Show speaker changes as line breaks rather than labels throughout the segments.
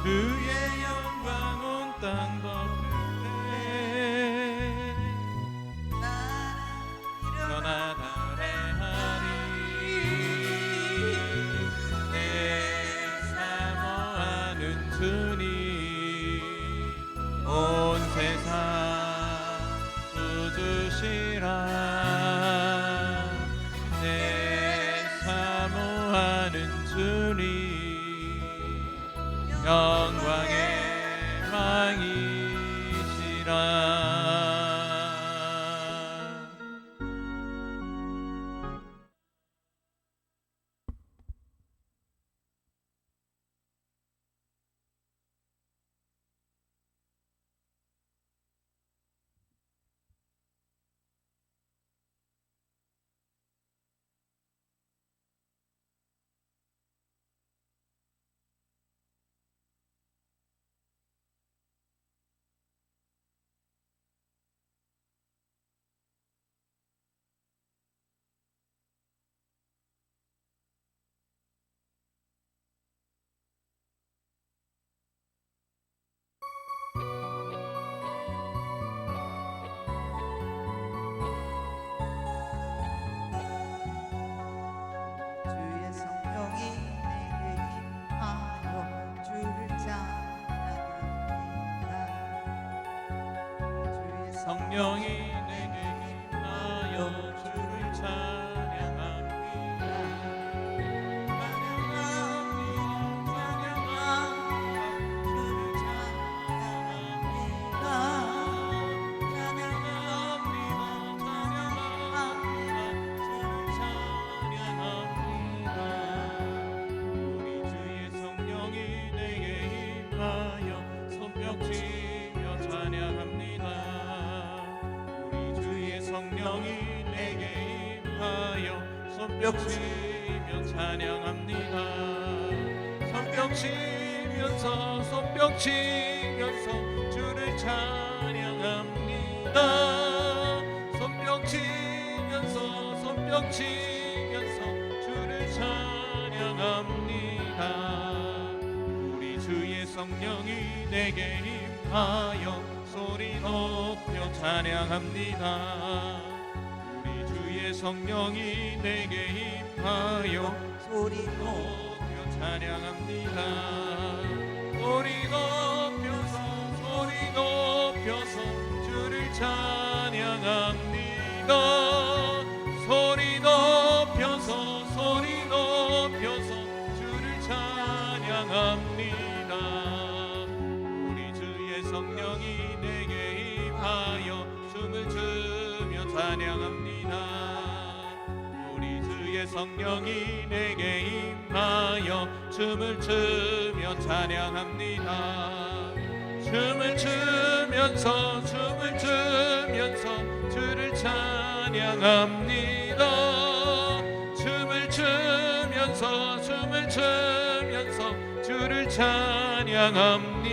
주의 영광 온 땅 덮을 때 일어나 노래하리. 내 사모하는 주님 온 세상 부주시라. 내 사모하는 주님 영광의 왕이시라. 성령이 내게 임하여 주를 찬양합니다. 손뼉 치며 찬양합니다. 손뼉 치면서 손뼉 치면서 주를 찬양합니다. 손뼉 치면서 손뼉 치면서 주를 찬양합니다. 우리 주의 성령이 내게 임하여 소리 높여 찬양합니다. 성령이 내게 임하여
소리
높여 찬양합니다. 소리 높여서 주를 찬양합니다. 소리 높여서 주를 찬양합니다. 우리 주의 성령이 내게 임하여 춤을 추며 찬양합니다. 성령이 내게 임하여 춤을 추며 찬양합니다. 춤을 추면서 주를 찬양합니다. 춤을 추면서 주를 찬양합니다.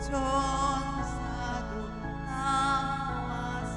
천사도 나와서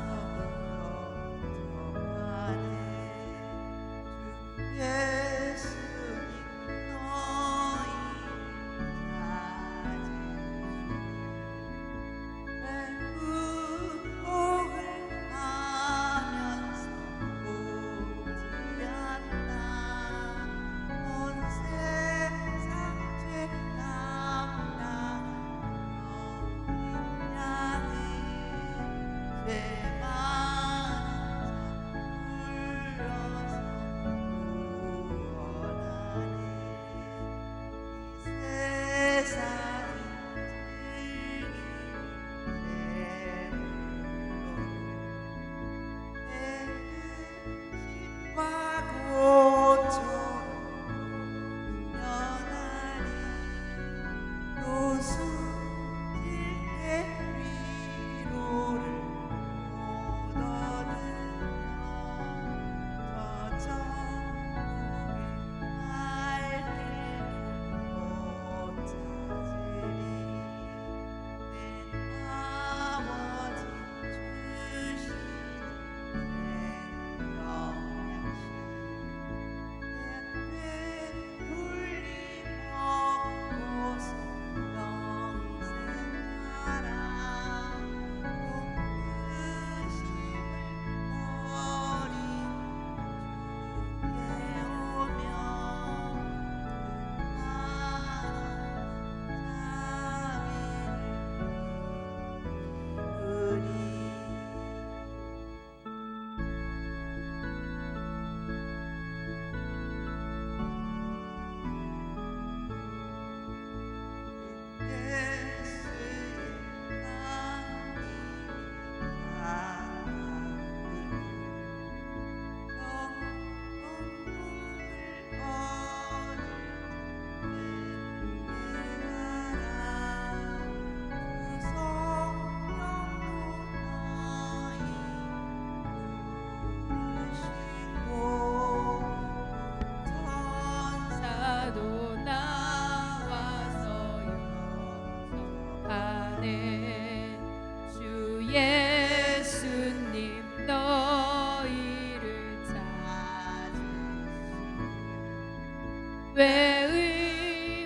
왜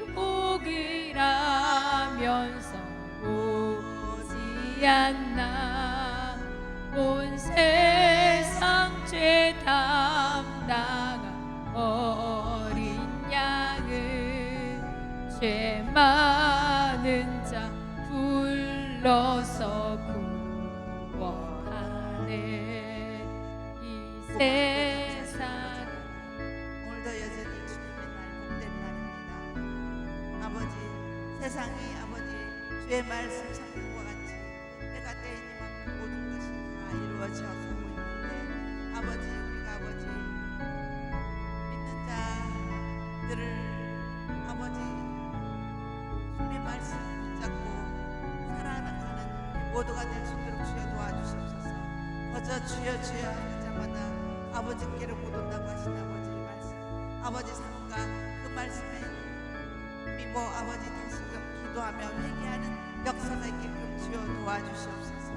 의혹이라면서 오지 않나. 온 세상 죄 담당한 어린 양을 죄 많은 자 불러서 구원하네. 이 세상
오늘도 여전히 주님의 날 복된 날입니다. 아버지, 세상이 아버지 주의 말씀 삼는 것 같이 때가 때이니만큼 모든 것이 다 이루어져 가고 있는데 아버지, 우리가 아버지 믿는 자들을 아버지 주님의 말씀 붙잡고 살아가는 모두가 될 수 있도록 주여 도와주시옵소서. 거저 주여 주여 할 때마다 아버지께로 못 온다고 하신 아버지의 말씀, 아버지 삶과 그 말씀에 믿고 아버지 다시금 기도하며 회개하는 역사가 있게끔 주여 도와주시옵소서.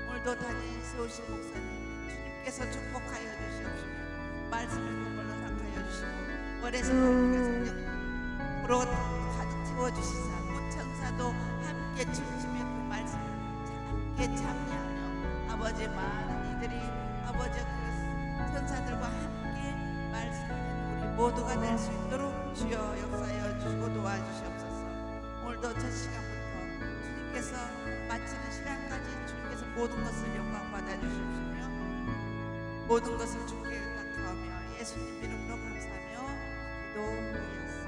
오늘도 단위 세우신 목사님 주님께서 축복하여 주시옵시며 말씀을 그물로 닦아여 주시고 월에서 성령으로 가득 채워주시사 꽃천사도 함께 춤추며 그 말씀을 함께 참여하며 아버지 많은 이들이 아버지 그 천사들과 함께 말씀하는 우리 모두가 될 수 있도록 주여 역사하여 주시고 도와주시옵소서. 오늘도 첫 시간부터 주님께서 마치는 시간까지 주님께서 모든 것을 영광 받아주시옵시며 모든 것을 주께 닦아오며 예수님 이름으로 감사하며 기도드렸습니다.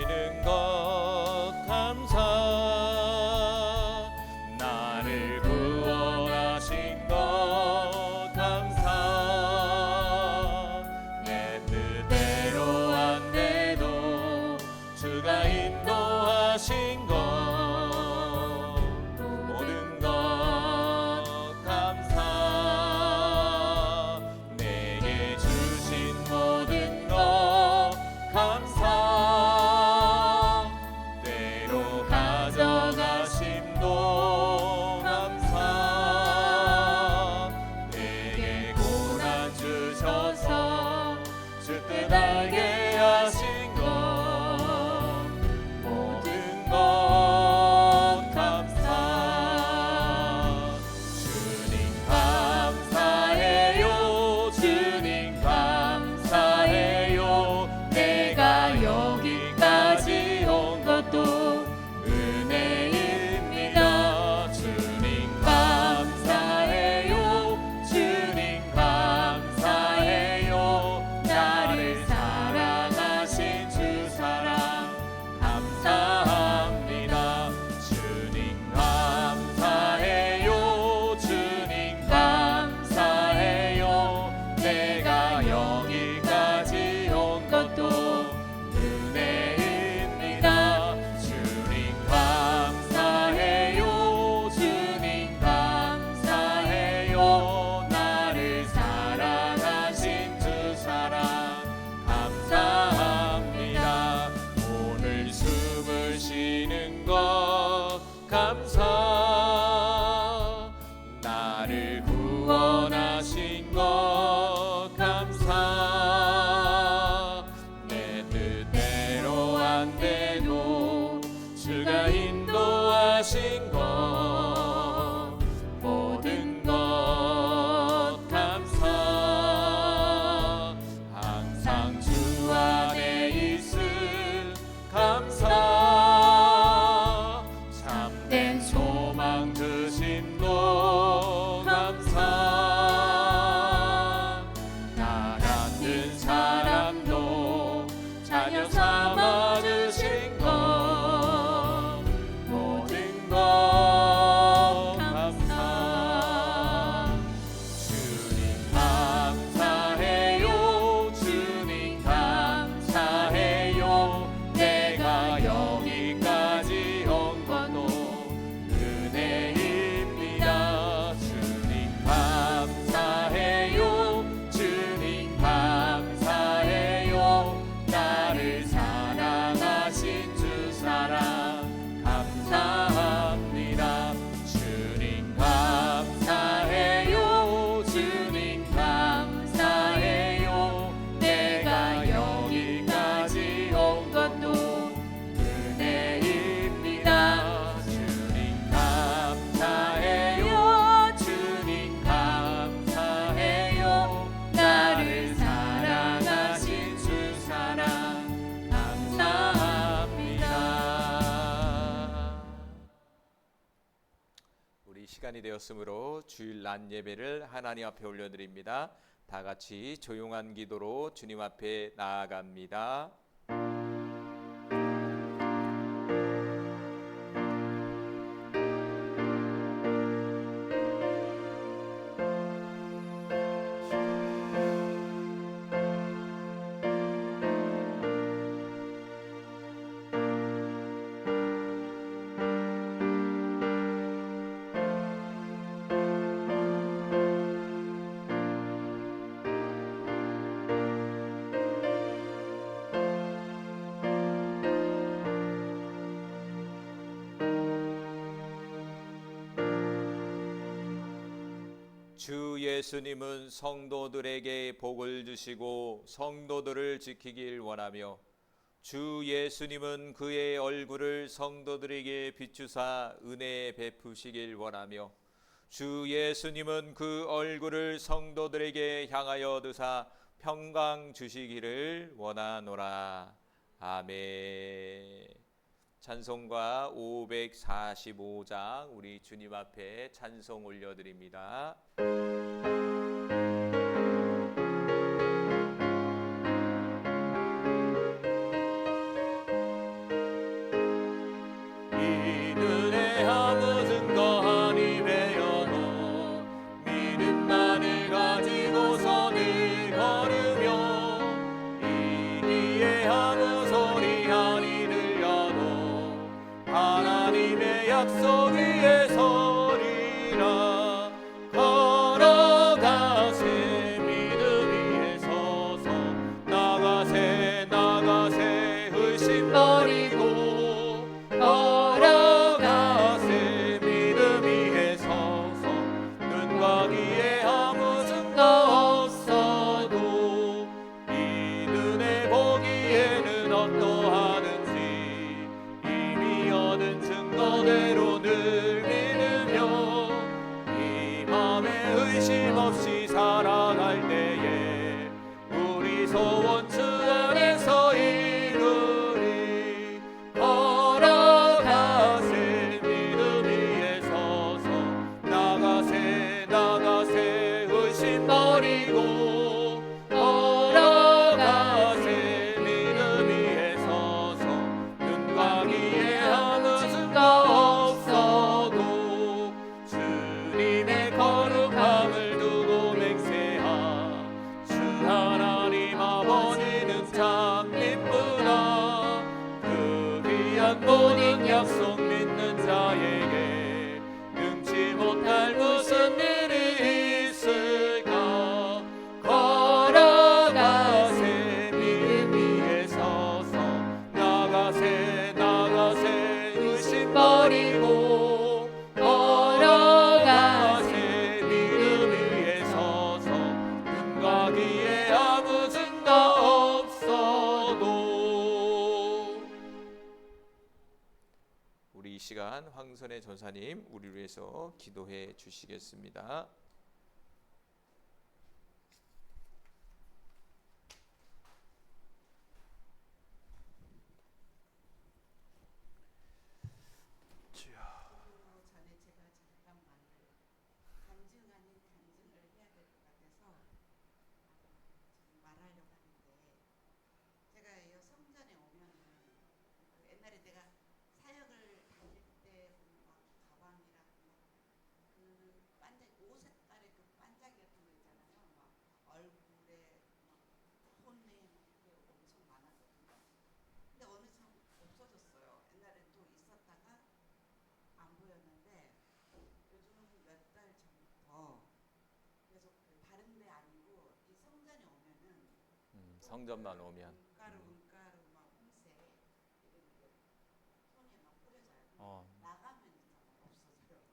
주시는 것 감사 나를 구원하신 것 감사 내 뜻대로 안 돼도 주가 인도하신 것 모든 것 감사 내게 주신 모든 것 감사 때로 가져가심도 감사 내게 고난 주셔서 주 뜻 알게 하신 것 모든 것 감사 주님 감사해요 주님 감사해요 내가 여기까지 온 것도 은혜입니다 주님 감사해요 주님 감사해요 나를 사랑하신 주 사랑 감사합니다 주님 감사해요 주님 감사해요 내가 여기까지 온 것도 은혜입니다 주님 감사해요 주님 감사해요 나를 사랑하신 주 사랑 감사합니다 오늘 숨을 쉬는 것 감사 나를 구원하신 것 감사 내 뜻대로 안 돼도 주가 인도하신 것 모든 것 감사 항상 주 안에 있을 감사 참된 소망 주심도 감사 나 같은 사람도 자녀 삼아 주신 것 모든 것 감사 주님 감사해요 주님 감사해요 내가 여기까지 온 것도 은혜입니다 주님 감사해요 주님 감사해요 나를 사랑하신 주 사랑 감사합니다 주님 감사해요 주님 감사해요 내가 여기까지 온 것도 은혜입니다 주님 감사해요 주님 감사해요 나를 사랑하신 주 사랑 감사합니다 우리 시간이 되었으므로 주일 낮 예배를 하나님 앞에 올려드립니다 다 같이 조용한 기도로 주님 앞에 나아갑니다. 주 예수님은 성도들에게 복을 주시고 성도들을 지키길 원하며 주 예수님은 그의 얼굴을 성도들에게 비추사 은혜 베푸시길 원하며 주 예수님은 그 얼굴을 성도들에게 향하여 드사 평강 주시기를 원하노라. 아멘. 찬송가 545장 우리 주님 앞에 찬송 올려드립니다. 소원 주 안에서 이루리. 걸어가세 믿음 위에 서서 나가세 나가세 의심 버리고 걸어가세 믿음 위에 서서 눈과 귀에 아무 증거 없어도 주님의 거룩함을 두고 맹세하. 주 하나님 아버지는 참 이쁘다. 그 귀한 모든 약속 믿는 자에게 능치 못할 무슨 일이 있을까. 걸어가세 믿음 위에 서서 나가세 나가세 의심 버리고 걸어가세 믿음 위에 서서 눈과 귀에 아무 증거 없어도. 우리 이 시간 황선혜 전사님 우리를 위해서 기도해 주시겠습니다.
전에 제가 잠깐 간증 아닌 간증을 해야 될 것 같아서 지금 말하려고 하는데, 제가 이 성전에 오면은 옛날에 내가 사역을 다닐 때 보면 막 가방이랑 막그 반짝 옷 색깔의 그 반짝이 같은 거 있잖아요. 막 얼굴에 막 손에 막 이렇게 엄청 많았거든요. 근데 어느 참 없어졌어요. 옛날에 또 있었다가 안 보였는데 요즘 몇 달 전부터 계속 그 다른 데 아니고 이 성전에 오면은
성전만 오면
은가루 막 홍색 이런 게 손에 막 뿌려져요.
어.
나가면 진짜 막 없어져요.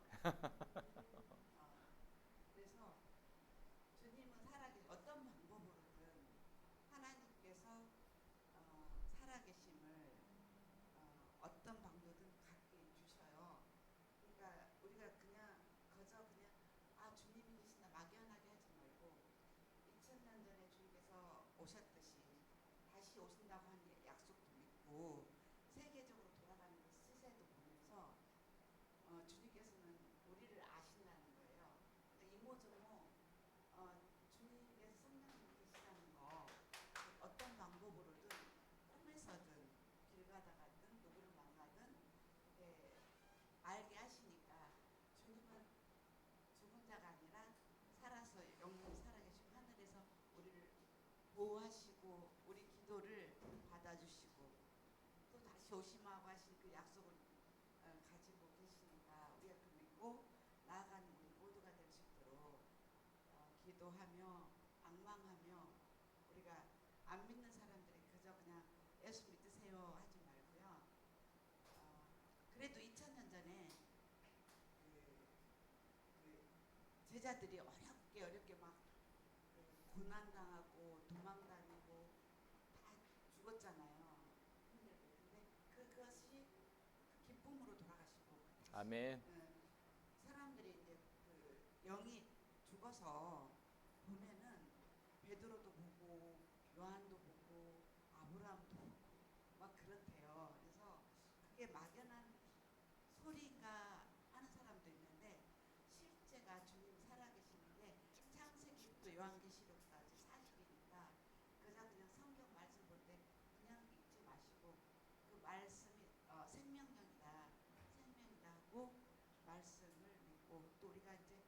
그래서 주님은 어떤 방법으로든 하나님께서 살아계심을 어떤 방법이든 갖게 주셔요. 그러니까 우리가 그냥 그저 그냥 주님이 계신다 막연하게 하지 말고 2000년 전에 주님께서 오셨듯이 다시 오신다고 하는 약속도 믿고 세계적으로 돌아가는 그 시세도 보면서 주님께서는 우리를 아신다는 거예요. 그러니까 이모저모 주님께서 성령님 계시다는 거 어떤 방법으로든 꿈에서든 길 가다가든 누구를 만나든 알게 하시니까, 주님은 죽은 자가 아니라 살아서 영원히 살아계시고 하늘에서 우리를 보호하시고 우리 기도를 받아주시고 또 다시 오심하고 하신 그 약속을 가지고 계시니까 우리가 그 믿고 나아가는 우리 모두가 될 수 있도록 기도하며 앙망하며, 우리가 안 믿는 사람들이 그저 그냥 예수 믿으세요 하지 말고요. 그래도 2000년 전에 그 제자들이 어렵게 막 고난당하고 도망다니고 다 죽었잖아요. 힘들게. 근데 그것이 기쁨으로 돌아가시고
아멘.
사람들이 이제 그 영이 죽어서 보면은 베드로도 보고 요한도 보고 아브라함도 보고 막 그렇대요. 그래서 그게 막연한 소리가 하는 사람도 있는데 실제가 주님 살아계시는데, 창세기부터 요한계시록까지 40이니까 그저 그냥 성경 말씀 볼 때 그냥 읽지 마시고 그 말씀이 생명이다 하고 말씀을 믿고, 또 우리가 이제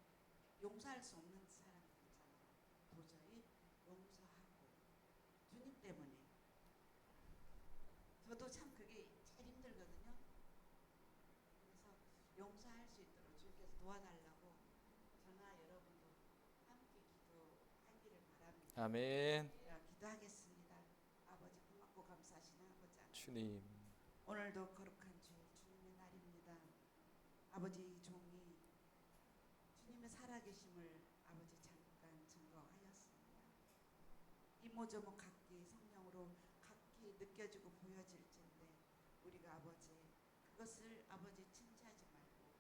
용서할 수 없는 사람들 있잖아요. 도저히 용서하고 주님 때문에. 저도 참 그게 제일 힘들거든요. 그래서 용서할 수 있도록 주님께서 도와달라고 저나 여러분도 함께 기도하기를 바랍니다.
아멘.
기도하겠습니다. 아버지, 고맙고 감사하시는 아버지 하나님,
주님.
오늘도 거룩한 주일 주님의 날입니다. 아버지, 이 종이 주님의 살아계심을 아버지 잠깐 증거하였습니다. 이모저모 각기 성령으로 각기 느껴지고 보여질진데 우리가 아버지 그것을 아버지 칭찬하지 말고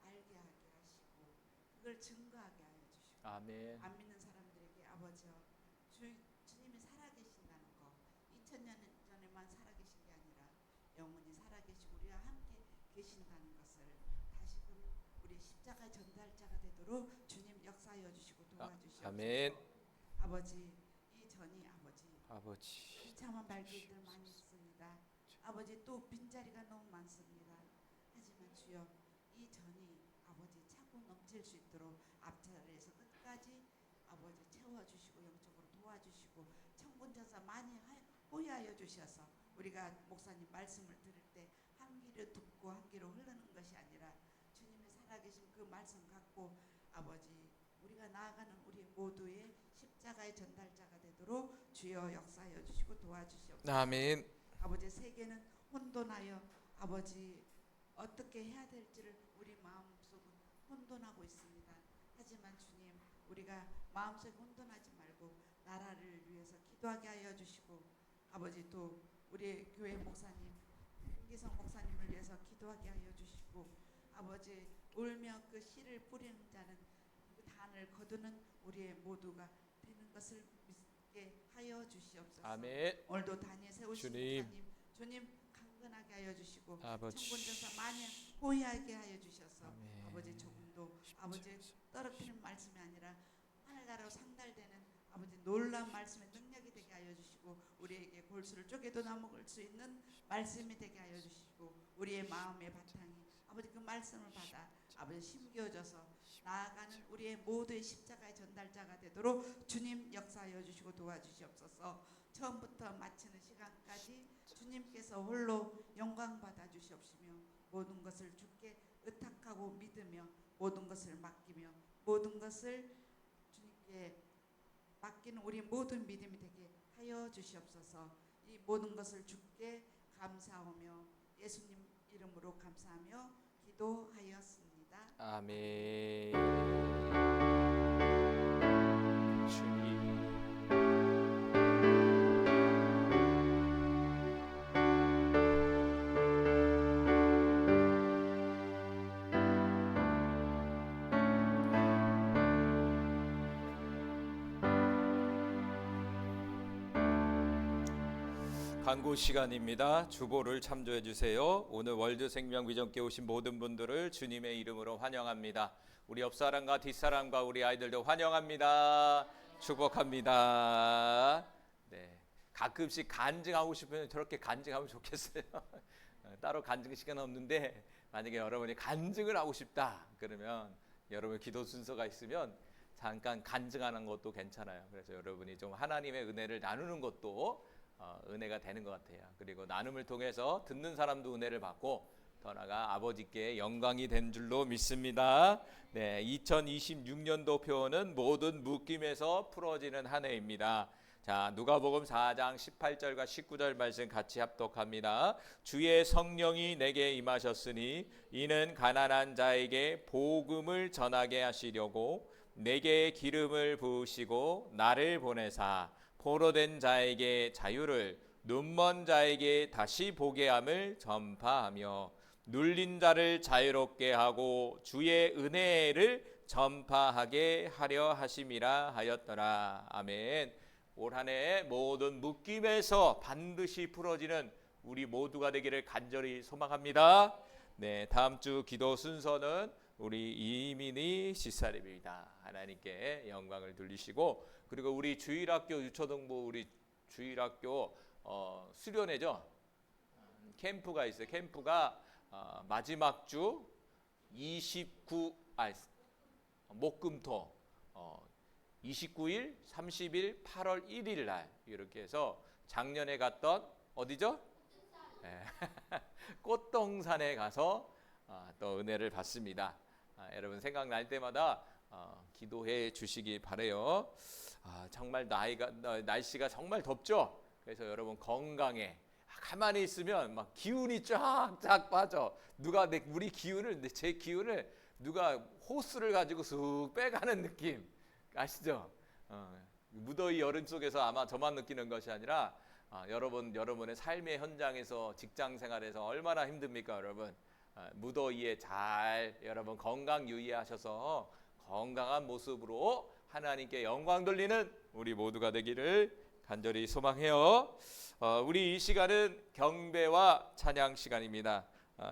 알게 하게 하시고 그걸 증거하게 하여 주시고,
아멘.
안 믿는 사람들에게 아버지여 주님이 살아계신 영원히 살아계시고 우리와 함께 계신다는 것을 다시금 우리 십자가 전달자가 되도록 주님 역사하여 주시고 도와주시옵소서.
아멘.
아버지 이 전이
아버지
비참한 발길들 많이 있습니다. 아버지 또 빈자리가 너무 많습니다. 하지만 주여 이 전이 아버지 차고 넘칠 수 있도록 앞자리에서 끝까지 아버지 채워주시고 영적으로 도와주시고 청군전사 많이 호위하여 주셔서 우리가 목사님 말씀을 들을 때 한 귀로 듣고 한 귀로 흐르는 것이 아니라 주님의 살아계신 그 말씀 갖고 아버지 우리가 나아가는 우리 모두의 십자가의 전달자가 되도록 주여 역사하여 주시고 도와주시옵소서.
아멘.
아버지 세계는 혼돈하여 아버지 어떻게 해야 될지를 우리 마음속은 혼돈하고 있습니다. 하지만 주님 우리가 마음속에 혼돈하지 말고 나라를 위해서 기도하게 하여 주시고 아버지 또 우리 교회 목사님 김기성 목사님을 위해서 기도하게 하여 주시고 아버지 울며 그 씨를 뿌리는 자는 그 단을 거두는 우리의 모두가 되는 것을 믿게 하여 주시옵소서.
아멘.
오늘도 단에 세우신
주님.
목사님 주님 강건하게 하여 주시고
아버지.
청군전사 많이 호위하게 하여 주셔서
아멘.
아버지 조금도 아버지 떨어뜨리는 말씀이 아니라 하늘나라로 상달되는 아버지 놀라운 말씀의 능력이 되게 하여 주시고 우리에게 골수를 쪼개도 나먹을 수 있는 말씀이 되게 하여 주시고 우리의 마음의 바탕이 아버지 그 말씀을 받아 아버지 심겨져서 나아가는 우리의 모두의 십자가의 전달자가 되도록 주님 역사하여 주시고 도와주시옵소서. 처음부터 마치는 시간까지 주님께서 홀로 영광 받아 주시옵시며 모든 것을 주께 의탁하고 믿으며 모든 것을 맡기며 모든 것을 주님께 맡기는 우리 모든 믿음이 되게 하여 주시옵소서. 이 모든 것을 주께 감사하며 예수님 이름으로 감사하며 기도하였습니다.
아멘. 주님. 광고 시간입니다. 주보를 참조해 주세요. 오늘 월드 생명 비전께 오신 모든 분들을 주님의 이름으로 환영합니다. 우리 옆사람과 뒷사람과 우리 아이들도 환영합니다. 축복합니다. 네, 가끔씩 간증하고 싶으면 저렇게 간증하면 좋겠어요. 따로 간증 시간 없는데 만약에 여러분이 간증을 하고 싶다 그러면 여러분 기도 순서가 있으면 잠깐 간증하는 것도 괜찮아요. 그래서 여러분이 좀 하나님의 은혜를 나누는 것도 은혜가 되는 것 같아요. 그리고 나눔을 통해서 듣는 사람도 은혜를 받고 더 나아가 아버지께 영광이 된 줄로 믿습니다. 네, 2026년도 표는 모든 묶임에서 풀어지는 한 해입니다. 자, 누가복음 4장 18절과 19절 말씀 같이 합독합니다. 주의 성령이 내게 임하셨으니 이는 가난한 자에게 복음을 전하게 하시려고 내게 기름을 부으시고 나를 보내사 포로된 자에게 자유를 눈먼 자에게 다시 보게 함을 전파하며 눌린 자를 자유롭게 하고 주의 은혜를 전파하게 하려 하심이라 하였더라. 아멘. 올 한 해 모든 묶임에서 반드시 풀어지는 우리 모두가 되기를 간절히 소망합니다. 네, 다음 주 기도 순서는 우리 이민희 시사님입니다. 하나님께 영광을 돌리시고 그리고 우리 주일학교 유초등부 우리 주일학교 수련회죠. 캠프가 있어요. 캠프가 마지막 주 29 목금토 29일, 30일, 8월 1일 날 이렇게 해서 작년에 갔던 어디죠? 네. 꽃동산에 가서 또 은혜를 받습니다. 여러분 생각날 때마다 기도해 주시기 바래요. 정말 날씨가 정말 덥죠. 그래서 여러분 건강에 가만히 있으면 막 기운이 쫙쫙 빠져. 누가 우리 기운을 제 기운을 누가 호스를 가지고 쑥 빼가는 느낌 아시죠? 무더위 여름 속에서 아마 저만 느끼는 것이 아니라 여러분의 삶의 현장에서 직장 생활에서 얼마나 힘듭니까, 여러분? 무더위에 잘 여러분 건강 유의하셔서 건강한 모습으로 하나님께 영광 돌리는 우리 모두가 되기를 간절히 소망해요. 우리 이 시간은 경배와 찬양 시간입니다.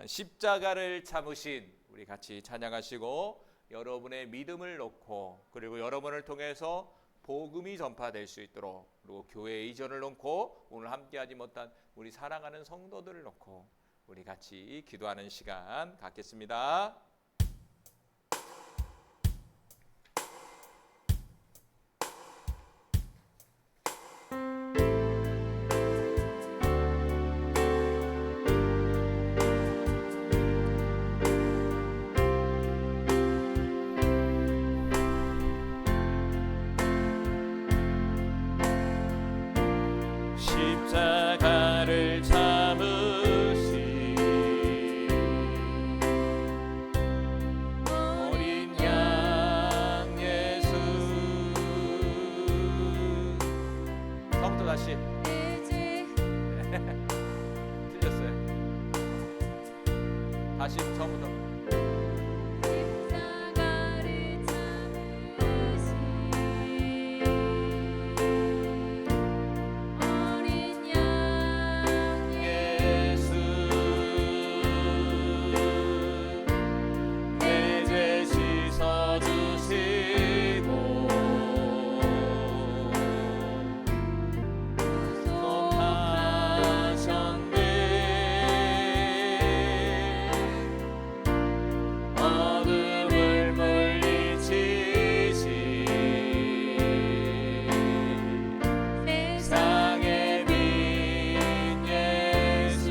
십자가를 참으신 우리 같이 찬양하시고 여러분의 믿음을 놓고 그리고 여러분을 통해서 복음이 전파될 수 있도록 그리고 교회 이전을 놓고 오늘 함께하지 못한 우리 사랑하는 성도들을 놓고 우리 같이 기도하는 시간 갖겠습니다. 십자가를 참으신 어린 양 예수 처음부터 다시 틀렸어요. 다시 처음부터
십자가를 참으신 어린 양
예수 내 죄 씻어주시고 구속하셨네 어둠을 물리치신 세상의 빛 예수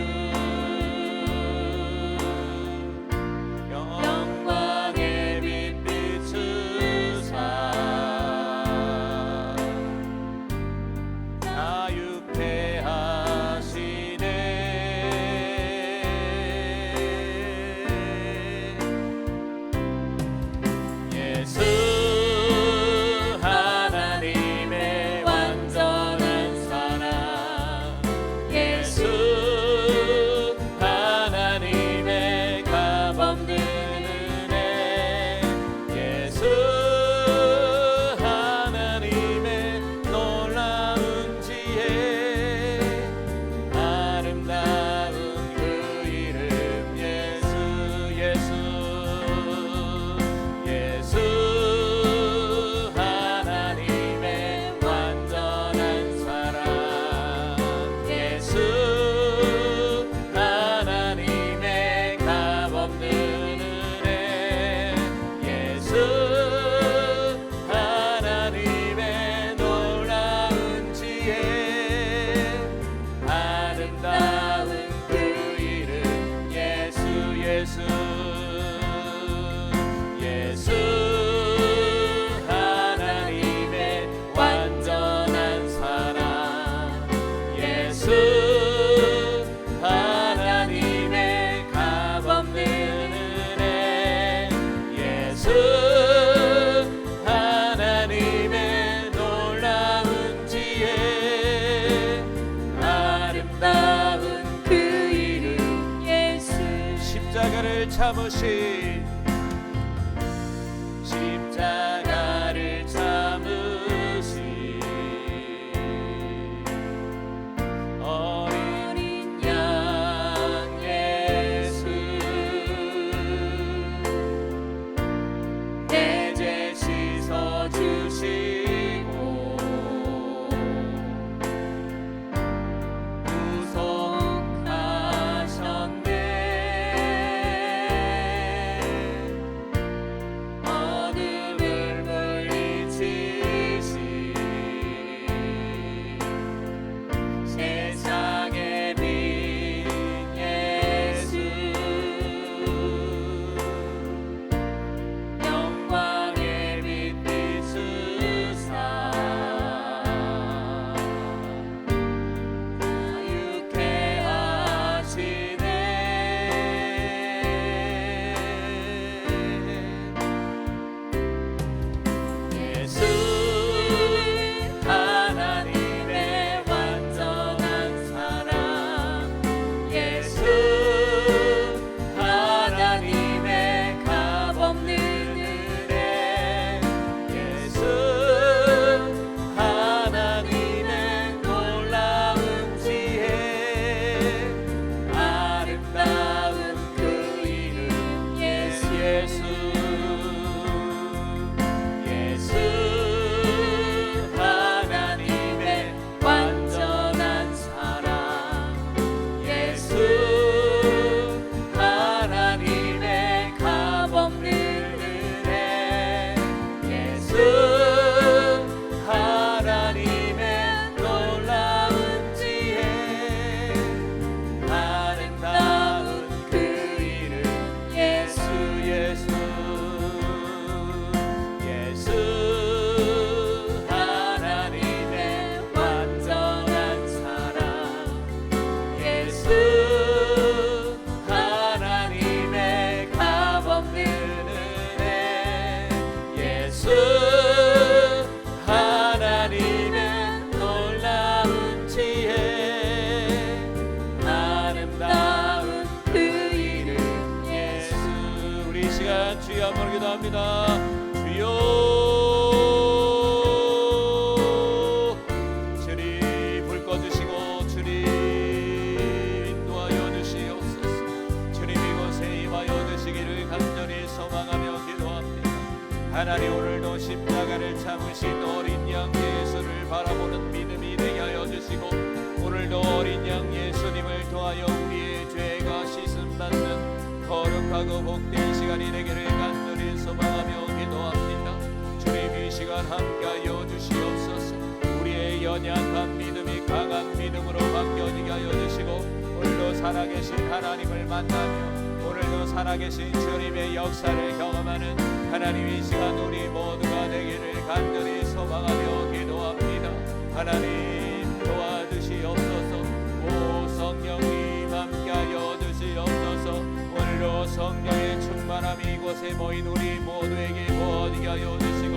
영광의 빛 비추사 자유케 하시네 예수 하나님의 완전한 사랑 예수 하나님의 값없는 은혜 예수 하나님의 놀라운 지혜 아름다운 그 이름 예수 예수 예수 하나님의 완전한 사랑 예수 하나님의 값없는 은혜 예수 하나님의 놀라운 지혜 아름다운 그 이름 예수 예수 예수 하나님의 완전한 사랑 예수 하나님의 값없는 은혜 예수 하나님의 놀라운 지혜 아름다운
그 이름 예수
십자가를 참으신 십자가를 참으신 어린 양 예수 내 죄 씻어주시고 구속하셨네 기도합니다. 주여, 주님 불 꺼주시고 주님 인도하여 주시옵소서. 주님 이곳에 임하여 주시기를 간절히 소망하며 기도합니다. 하나님 오늘도 십자가를 참으신 어린 양 예수를 바라보는 믿음이 되게 하여 주시고, 오늘도 어린 양 예수님을 통하여 우리의 죄가 씻음받는 거룩하고 복된 시간이 되기를 간절히 소망하며 기도합니다. 주님 이 시간 함께하여 주시옵소서. 우리의 연약한 믿음이 강한 믿음으로 바뀌어지게 하여 주시고, 오늘도 살아계신 하나님을 만나며 오늘도 살아계신 주님의 역사를 경험하는 하나님 이 시간 우리 모두가 되기를 간절히 소망하며 기도합니다. 하나님 도와주시옵소서. 오 성령님 함께하여 주시옵소서. 오늘도 성령의 충만함이 이곳에 모인 우리 모두에게 부어지게 하여 주시고,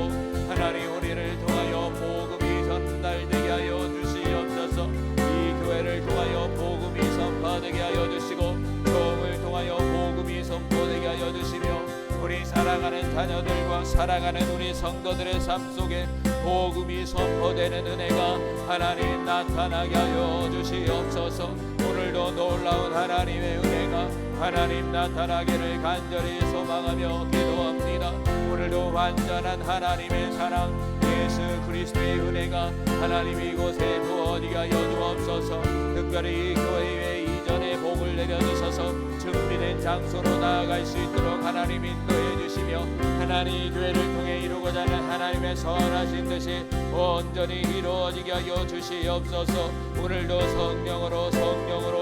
하나님 우리를 통하여 복음이 전달되게 하여 주시옵소서. 이 교회를 통하여 복음이 선포되게 하여 주시고, 교회를 통하여 복음이 선포되게 하여 주시며, 우리 사랑하는 자녀들과 사랑하는 우리 성도들의 삶 속에 복음이 선포되는 은혜가 하나님 나타나게 하여 주시옵소서. 오늘도 놀라운 하나님의 은혜가 하나님 나타나기를 간절히 소망하며 기도합니다. 오늘도 완전한 하나님의 사랑 예수 그리스도의 은혜가 하나님 이곳에 부어지게 하여 주옵소서. 특별히 이 교회의 이전에 복을 내려주셔서 준비된 장소로 나아갈 수 있도록 하나님 인도해 주시며, 하나님 교회를 통해 이루고자 하는 하나님의 선하신 뜻이 온전히 이루어지게 하여 주시옵소서. 오늘도 성령으로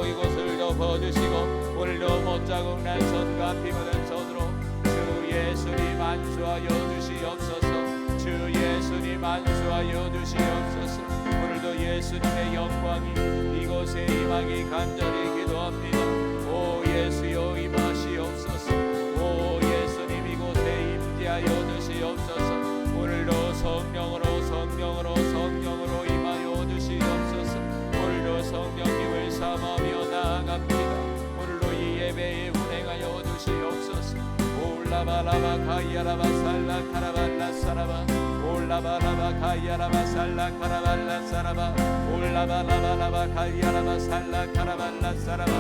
이곳을 덮어주시고, 오늘도 못자국 난 손과 피 묻은 손으로 주 예수님 안수하여 주시옵소서. 주 예수님 안수하여 주시옵소서. 오늘도 예수님의 영광이 이곳에 임하기 간절히 기도합니다. 오 예수여 임하시옵소서. 오 예수님 이곳에 임재하여 주시옵소서. 오늘도 성령으로 임하여 주시옵소서. 오늘도 성령님을 삼하며 나아갑니다. 오늘도 이 예배에 운행하여 주시옵소서. 올라바라바 가이아라바 살라 카라발라 사라바 올라바라바 가이아라바 살라 카라발라 사라바 올라바라바라바 가이아라바 살라 카라발라 사라바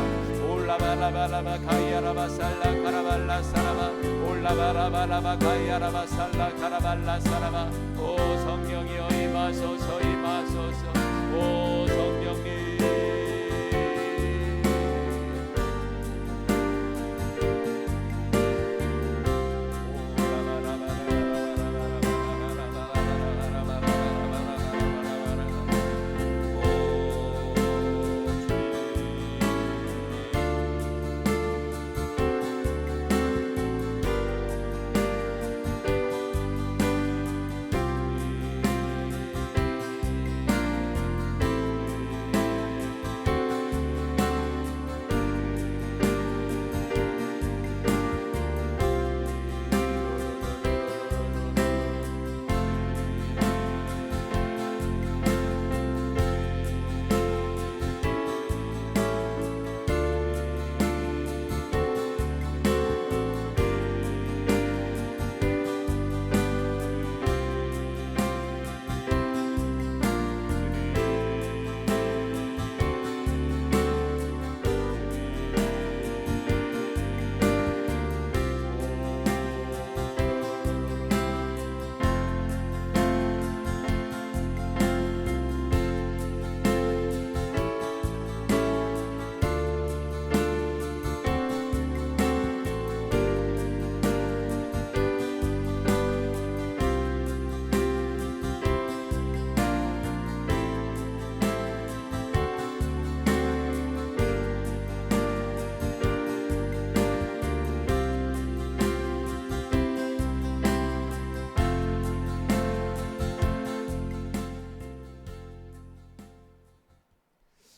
올라바라바라바 가이아라바 살라 카라발라 사라바 올라바라바라바 가이아라바 살라 카라발라 사라바. 오 성령이여 임하소서 임하소서. 오 성령님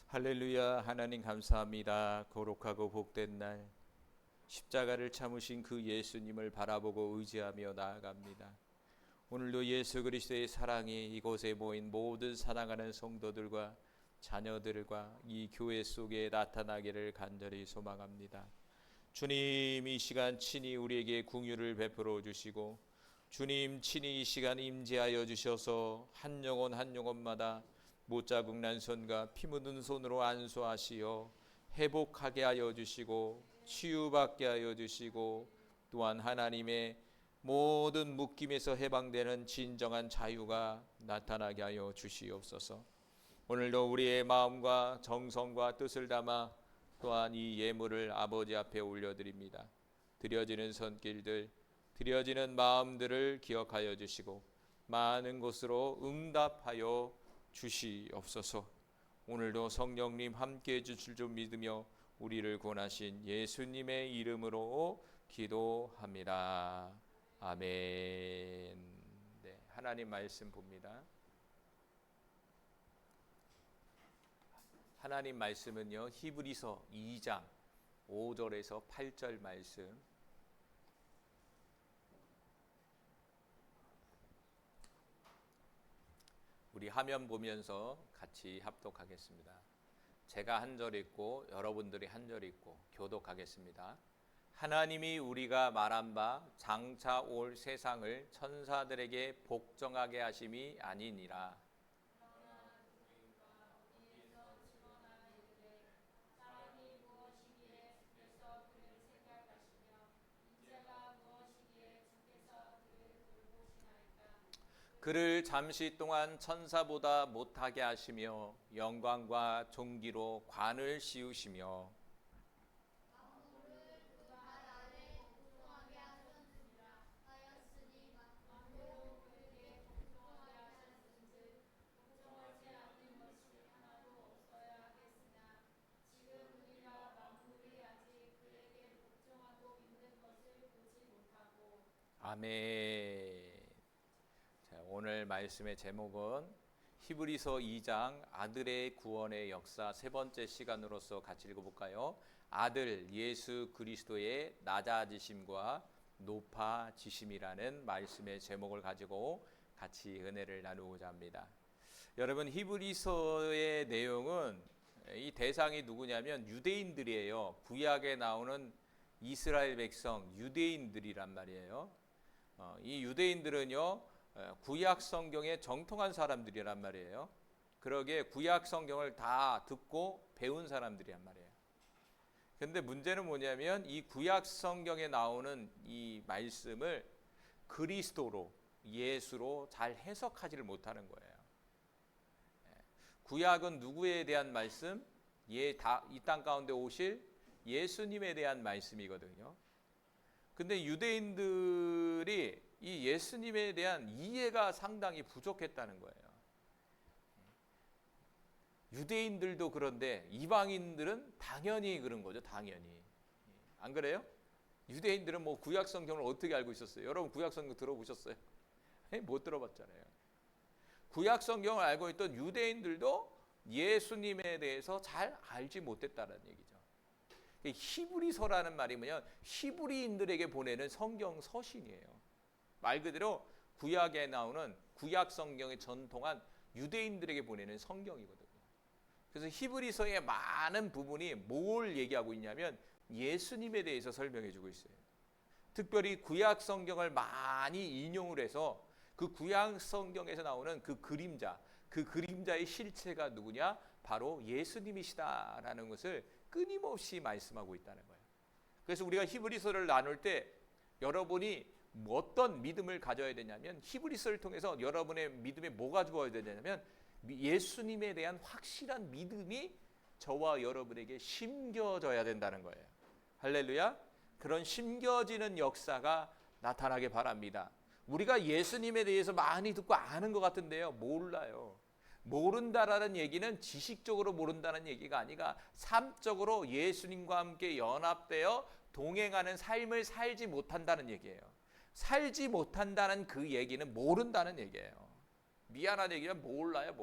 할렐루야. 하나님 감사합니다. 거룩하고 복된 날 십자가를 참으신 그 예수님을 바라보고 의지하며 나아갑니다. 오늘도 예수 그리스도의 사랑이 이곳에 모인 모든 사랑하는 성도들과 자녀들과 이 교회 속에 나타나기를 간절히 소망합니다. 주님 이 시간 친히 우리에게 긍휼을 베풀어 주시고 주님 친히 이 시간 임재하여 주셔서 한 영혼 한 영혼마다 못자국난 손과 피 묻은 손으로 안수하시어 회복하게 하여 주시고 치유받게 하여 주시고 또한 하나님의 모든 묶임에서 해방되는 진정한 자유가 나타나게 하여 주시옵소서. 오늘도 우리의 마음과 정성과 뜻을 담아 또한 이 예물을 아버지 앞에 올려드립니다. 드려지는 손길들, 드려지는 마음들을 기억하여 주시고 많은 곳으로 응답하여 주시옵소서. 오늘도 성령님 함께해 주실 줄 믿으며 우리를 구원하신 예수님의 이름으로 기도합니다. 아멘. 네, 하나님 말씀 봅니다. 하나님 말씀은요, 히브리서 2장 5절에서 8절 말씀. 우리 화면 보면서 같이 합독하겠습니다. 제가 한 절 읽고 여러분들이 한 절 읽고 교독하겠습니다. 하나님이 우리가 말한 바 장차 올 세상을 천사들에게 복종하게 하심이 아니니라. 그를 잠시 동안 천사보다 못하게 하시며 영광과 존귀로 관을 씌우시며 아멘. 자, 오늘 말씀의 제목은 히브리서 2장 아들의 구원의 역사 세 번째 시간으로서 같이 읽어볼까요? 아들 예수 그리스도의 낮아지심과 높아지심이라는 말씀의 제목을 가지고 같이 은혜를 나누고자 합니다. 여러분, 히브리서의 내용은 이 대상이 누구냐면 유대인들이에요. 구약에 나오는 이스라엘 백성 유대인들이란 말이에요. 이 유대인들은요, 구약 성경에 정통한 사람들이란 말이에요. 그러기에 구약 성경을 다 듣고 배운 사람들이란 말이에요. 근데 문제는 뭐냐면 이 구약 성경에 나오는 이 말씀을 그리스도로, 예수로 잘 해석하지를 못하는 거예요. 구약은 누구에 대한 말씀? 이 땅 가운데 오실 예수님에 대한 말씀이거든요. 근데 유대인들이 이 예수님에 대한 이해가 상당히 부족했다는 거예요. 유대인들도 그런데 이방인들은 당연히 그런 거죠. 당연히. 안 그래요? 유대인들은 뭐 구약 성경을 어떻게 알고 있었어요? 여러분 구약 성경 들어보셨어요? 못 들어봤잖아요. 구약 성경을 알고 있던 유대인들도 예수님에 대해서 잘 알지 못했다는 얘기죠. 히브리서라는 말이 뭐냐? 히브리인들에게 보내는 성경 서신이에요. 말 그대로 구약에 나오는 구약 성경의 전통한 유대인들에게 보내는 성경이거든요. 그래서 히브리서의 많은 부분이 뭘 얘기하고 있냐면 예수님에 대해서 설명해 주고 있어요. 특별히 구약 성경을 많이 인용을 해서 그 구약 성경에서 나오는 그 그림자의 실체가 누구냐? 바로 예수님이시다라는 것을 끊임없이 말씀하고 있다는 거예요. 그래서 우리가 히브리서를 나눌 때 여러분이 어떤 믿음을 가져야 되냐면 히브리서를 통해서 여러분의 믿음에 뭐가 주어야 되냐면 예수님에 대한 확실한 믿음이 저와 여러분에게 심겨져야 된다는 거예요. 할렐루야. 그런 심겨지는 역사가 나타나게 바랍니다. 우리가 예수님에 대해서 많이 듣고 아는 것 같은데요, 몰라요. 모른다라는 얘기는 지식적으로 모른다는 얘기가 아니라 삶적으로 예수님과 함께 연합되어 동행하는 삶을 살지 못한다는 얘기예요. 살지 못한다는 그 얘기는 모른다는 얘기예요. 미안한 얘기는 몰라요.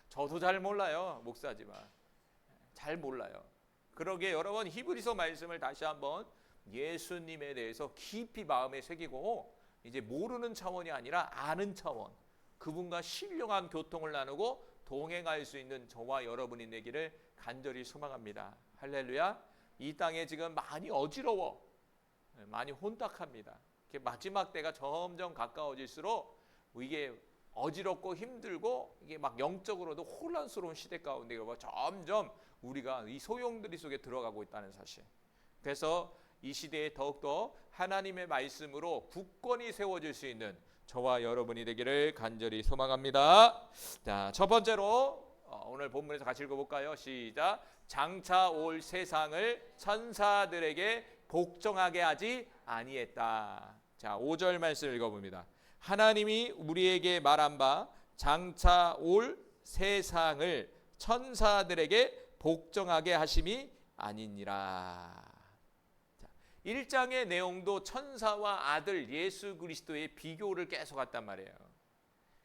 저도 잘 몰라요. 목사지만 잘 몰라요. 그러기에 여러분 히브리서 말씀을 다시 한번 예수님에 대해서 깊이 마음에 새기고 이제 모르는 차원이 아니라 아는 차원, 그분과 신령한 교통을 나누고 동행할 수 있는 저와 여러분이 되기를 간절히 소망합니다. 할렐루야. 이 땅에 지금 많이 어지러워, 많이 혼탁합니다. 마지막 때가 점점 가까워질수록 이게 어지럽고 힘들고 이게 막 영적으로도 혼란스러운 시대 가운데 점점 우리가 이 소용돌이 속에 들어가고 있다는 사실. 그래서 이 시대에 더욱더 하나님의 말씀으로 굳건히 세워질 수 있는 저와 여러분이 되기를 간절히 소망합니다. 자, 첫 번째로 오늘 본문에서 같이 읽어볼까요? 시작. 장차 올 세상을 천사들에게 복종하게 하지 아니했다. 자, 5절 말씀 읽어봅니다. 하나님이 우리에게 말한 바 장차 올 세상을 천사들에게 복종하게 하심이 아니니라. 1장의 내용도 천사와 아들 예수 그리스도의 비교를 계속 했단 말이에요.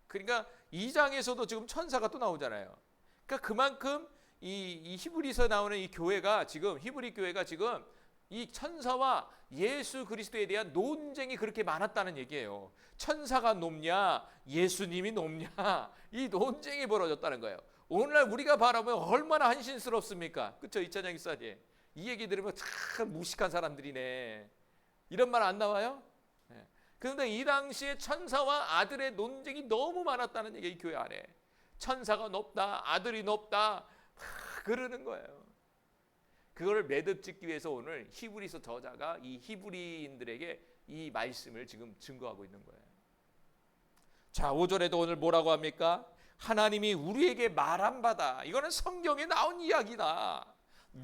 그러니까 2장에서도 지금 천사가 또 나오잖아요. 그러니까 그만큼 이 히브리서 나오는 이 교회가 지금 히브리 교회가 지금 이 천사와 예수 그리스도에 대한 논쟁이 그렇게 많았다는 얘기예요. 천사가 높냐 예수님이 높냐 이 논쟁이 벌어졌다는 거예요. 오늘날 우리가 바라보면 얼마나 한신스럽습니까? 그렇죠? 이찬영 기사님 이 얘기 들으면 참 무식한 사람들이네 이런 말 안 나와요? 네. 그런데 이 당시에 천사와 아들의 논쟁이 너무 많았다는 얘기, 이 교회 안에. 천사가 높다 아들이 높다 그러는 거예요. 그거를 매듭짓기 위해서 오늘 히브리서 저자가 이 히브리인들에게 이 말씀을 지금 증거하고 있는 거예요. 자, 5절에도 오늘 뭐라고 합니까? 하나님이 우리에게 말한 바다. 이거는 성경에 나온 이야기다.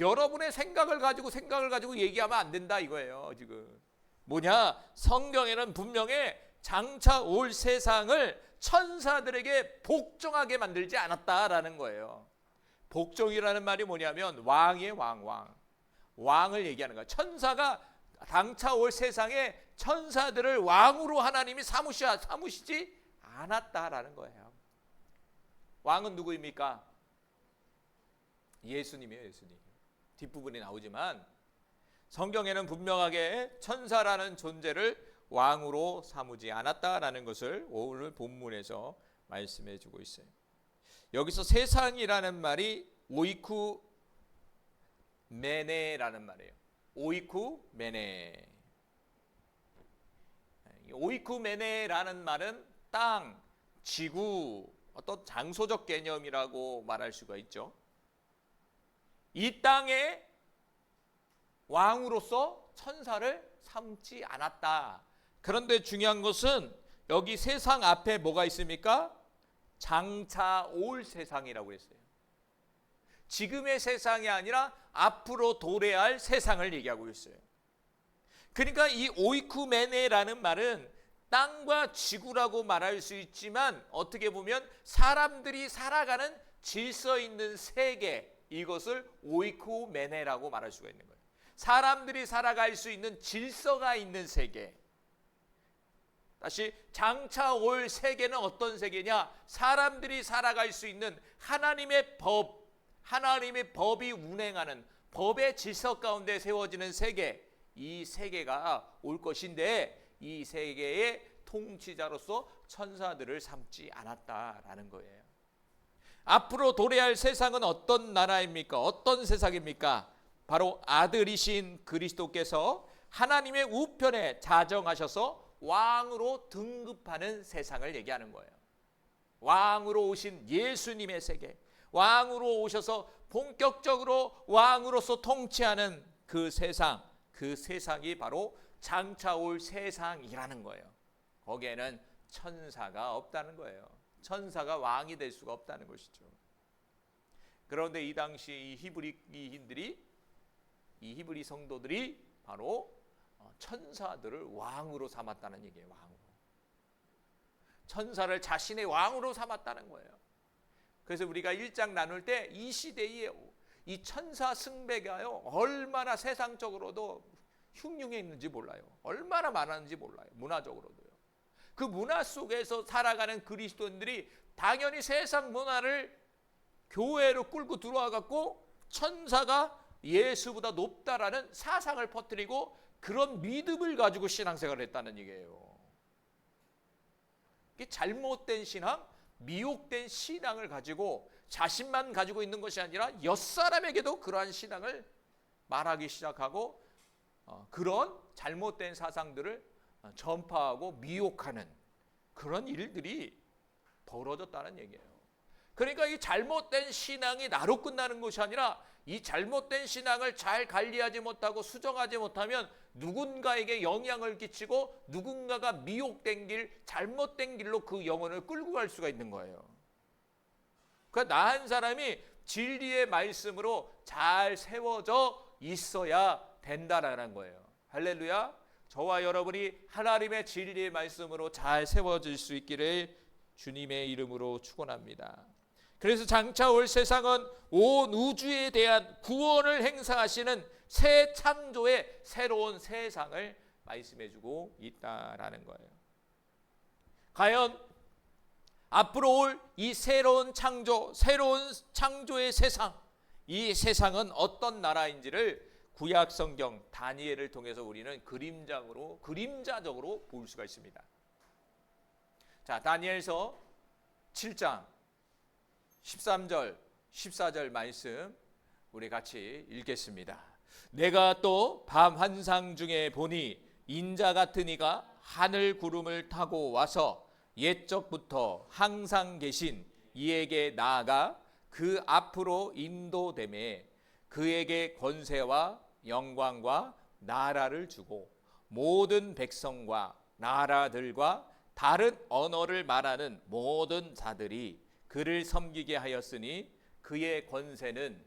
여러분의 생각을 가지고 얘기하면 안 된다 이거예요. 지금 뭐냐? 성경에는 분명히 장차 올 세상을 천사들에게 복종하게 만들지 않았다라는 거예요. 복종이라는 말이 뭐냐면 왕의 왕을 얘기하는 거예요. 천사가 장차 올 세상에 천사들을 왕으로 하나님이 삼으시지 않았다라는 거예요. 왕은 누구입니까? 예수님이에요. 예수님. 뒷부분에 나오지만 성경에는 분명하게 천사라는 존재를 왕으로 삼지 않았다라는 것을 오늘 본문에서 말씀해 주고 있어요. 여기서 세상이라는 말이 오이쿠 메네라는 말이에요. 오이쿠 메네. 오이쿠 메네라는 말은 땅, 지구, 어떤 장소적 개념이라고 말할 수가 있죠. 이 땅의 왕으로서 천사를 삼지 않았다. 그런데 중요한 것은 여기 세상 앞에 뭐가 있습니까? 장차 올 세상이라고 했어요. 지금의 세상이 아니라 앞으로 도래할 세상을 얘기하고 있어요. 그러니까 이 오이쿠메네라는 말은 땅과 지구라고 말할 수 있지만 어떻게 보면 사람들이 살아가는 질서 있는 세계, 이것을 오이쿠메네라고 말할 수가 있는 거예요. 사람들이 살아갈 수 있는 질서가 있는 세계. 다시 장차 올 세계는 어떤 세계냐? 사람들이 살아갈 수 있는 하나님의 법, 하나님의 법이 운행하는 법의 질서 가운데 세워지는 세계, 이 세계가 올 것인데 이 세계의 통치자로서 천사들을 삼지 않았다라는 거예요. 앞으로 도래할 세상은 어떤 나라입니까? 어떤 세상입니까? 바로 아들이신 그리스도께서 하나님의 우편에 자정하셔서 왕으로 등급하는 세상을 얘기하는 거예요. 왕으로 오신 예수님의 세계, 왕으로 오셔서 본격적으로 왕으로서 통치하는 그 세상, 그 세상이 바로 장차 올 세상이라는 거예요. 거기에는 천사가 없다는 거예요. 천사가 왕이 될 수가 없다는 것이죠. 그런데 이 당시 이 히브리인들이, 이 히브리 성도들이 바로 천사들을 왕으로 삼았다는 얘기예요. 왕으로. 천사를 자신의 왕으로 삼았다는 거예요. 그래서 우리가 1장 나눌 때 이 시대의 이 천사 숭배가요 얼마나 세상적으로도 흉흉했는지 몰라요. 얼마나 많았는지 몰라요. 문화적으로도요. 그 문화 속에서 살아가는 그리스도인들이 당연히 세상 문화를 교회로 끌고 들어와 갖고 천사가 예수보다 높다라는 사상을 퍼뜨리고 그런 믿음을 가지고 신앙생활을 했다는 얘기예요. 이게 잘못된 신앙, 미혹된 신앙을 가지고 자신만 가지고 있는 것이 아니라 옆사람에게도 그러한 신앙을 말하기 시작하고 그런 잘못된 사상들을 전파하고 미혹하는 그런 일들이 벌어졌다는 얘기예요. 그러니까 이 잘못된 신앙이 나로 끝나는 것이 아니라 이 잘못된 신앙을 잘 관리하지 못하고 수정하지 못하면 누군가에게 영향을 끼치고 누군가가 미혹된 길, 잘못된 길로 그 영혼을 끌고 갈 수가 있는 거예요. 그러니까 나 한 사람이 진리의 말씀으로 잘 세워져 있어야 된다라는 거예요. 할렐루야. 저와 여러분이 하나님의 진리의 말씀으로 잘 세워질 수 있기를 주님의 이름으로 축원합니다. 그래서 장차 올 세상은 온 우주에 대한 구원을 행사하시는 새 창조의 새로운 세상을 말씀해주고 있다라는 거예요. 과연 앞으로 올 이 새로운 창조의 세상, 이 세상은 어떤 나라인지를 구약 성경 다니엘을 통해서 우리는 그림자적으로 볼 수가 있습니다. 자, 다니엘서 7장 13절 14절 말씀 우리 같이 읽겠습니다. 내가 또 밤 환상 중에 보니 인자 같은 이가 하늘 구름을 타고 와서 옛적부터 항상 계신 이에게 나아가 그 앞으로 인도되매 그에게 권세와 영광과 나라를 주고 모든 백성과 나라들과 다른 언어를 말하는 모든 자들이 그를 섬기게 하였으니 그의 권세는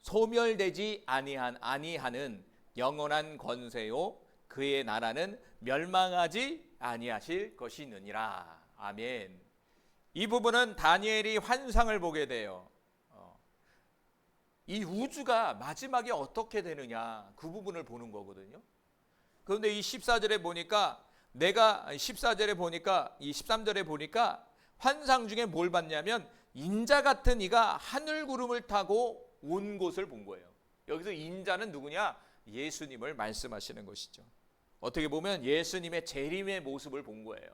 소멸되지 아니하는 영원한 권세요 그의 나라는 멸망하지 아니하실 것이느니라. 아멘. 이 부분은 다니엘이 환상을 보게 돼요. 이 우주가 마지막에 어떻게 되느냐 그 부분을 보는 거거든요. 그런데 이 14절에 보니까 이 13절에 보니까 환상 중에 뭘 봤냐면 인자 같은 이가 하늘 구름을 타고 온 곳을 본 거예요. 여기서 인자는 누구냐? 예수님을 말씀하시는 것이죠. 어떻게 보면 예수님의 재림의 모습을 본 거예요.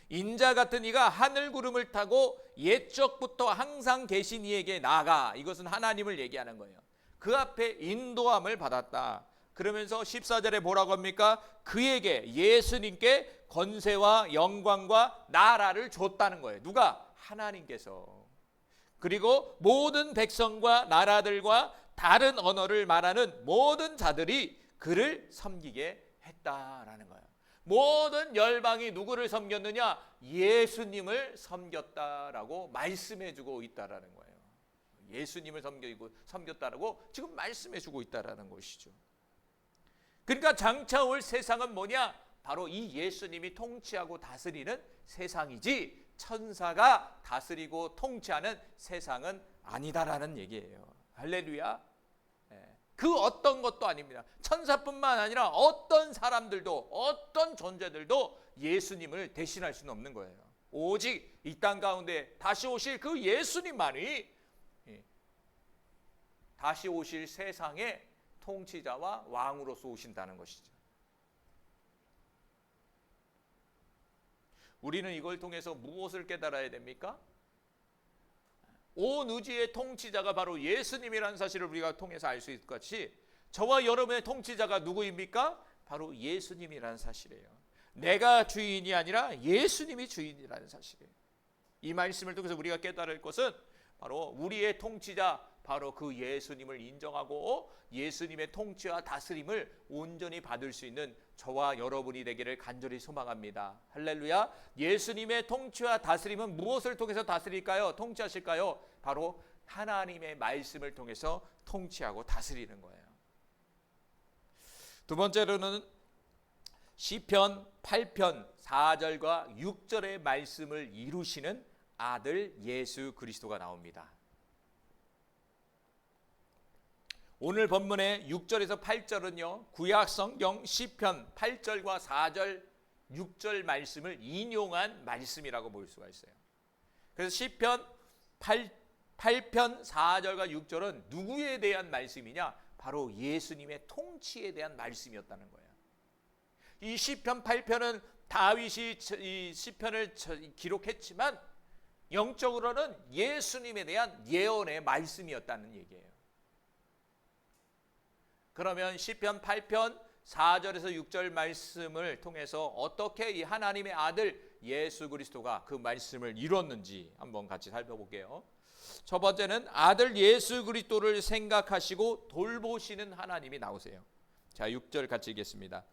인자 같은 이가 하늘 구름을 타고 옛적부터 항상 계신 이에게 나아가, 이것은 하나님을 얘기하는 거예요. 그 앞에 인도함을 받았다. 그러면서 14절에 뭐라고 합니까? 그에게, 예수님께 권세와 영광과 나라를 줬다는 거예요. 누가? 하나님께서. 그리고 모든 백성과 나라들과 다른 언어를 말하는 모든 자들이 그를 섬기게 했다라는 거예요. 모든 열방이 누구를 섬겼느냐? 예수님을 섬겼다라고 말씀해주고 있다라는 거예요. 예수님을 섬겼다라고 지금 말씀해주고 있다라는 것이죠. 그러니까 장차 올 세상은 뭐냐? 바로 이 예수님이 통치하고 다스리는 세상이지 천사가 다스리고 통치하는 세상은 아니다라는 얘기예요. 할렐루야. 그 어떤 것도 아닙니다. 천사뿐만 아니라 어떤 사람들도, 어떤 존재들도 예수님을 대신할 수는 없는 거예요. 오직 이 땅 가운데 다시 오실 그 예수님만이 다시 오실 세상의 통치자와 왕으로서 오신다는 것이죠. 우리는 이걸 통해서 무엇을 깨달아야 됩니까? 온 우주의 통치자가 바로 예수님이라는 사실을 우리가 통해서 알 수 있을 것 같이, 저와 여러분의 통치자가 누구입니까? 바로 예수님이라는 사실이에요. 내가 주인이 아니라 예수님이 주인이라는 사실이에요. 이 말씀을 통해서 우리가 깨달을 것은 바로 우리의 통치자, 바로 그 예수님을 인정하고 예수님의 통치와 다스림을 온전히 받을 수 있는 저와 여러분이 되기를 간절히 소망합니다. 할렐루야. 예수님의 통치와 다스림은 무엇을 통해서 다스릴까요? 통치하실까요? 바로 하나님의 말씀을 통해서 통치하고 다스리는 거예요. 두 번째로는 시편 8편 4절과 6절의 말씀을 이루시는 아들 예수 그리스도가 나옵니다. 오늘 본문의 6절에서 8절은요, 구약 성경 시편 8절과 4절, 6절 말씀을 인용한 말씀이라고 볼 수가 있어요. 그래서 시편 8편 4절과 6절은 누구에 대한 말씀이냐? 바로 예수님의 통치에 대한 말씀이었다는 거예요. 이 시편 8편은 다윗이 이 시편을 기록했지만 영적으로는 예수님에 대한 예언의 말씀이었다는 얘기예요. 그러면 시편 8편 4절에서 6절 말씀을 통해서 어떻게 이 하나님의 아들 예수 그리스도가 그 말씀을 이뤘는지 한번 같이 살펴볼게요. 첫 번째는 아들 예수 그리스도를 생각하시고 돌보시는 하나님이 나오세요. 자, 6절 같이 읽겠습니다.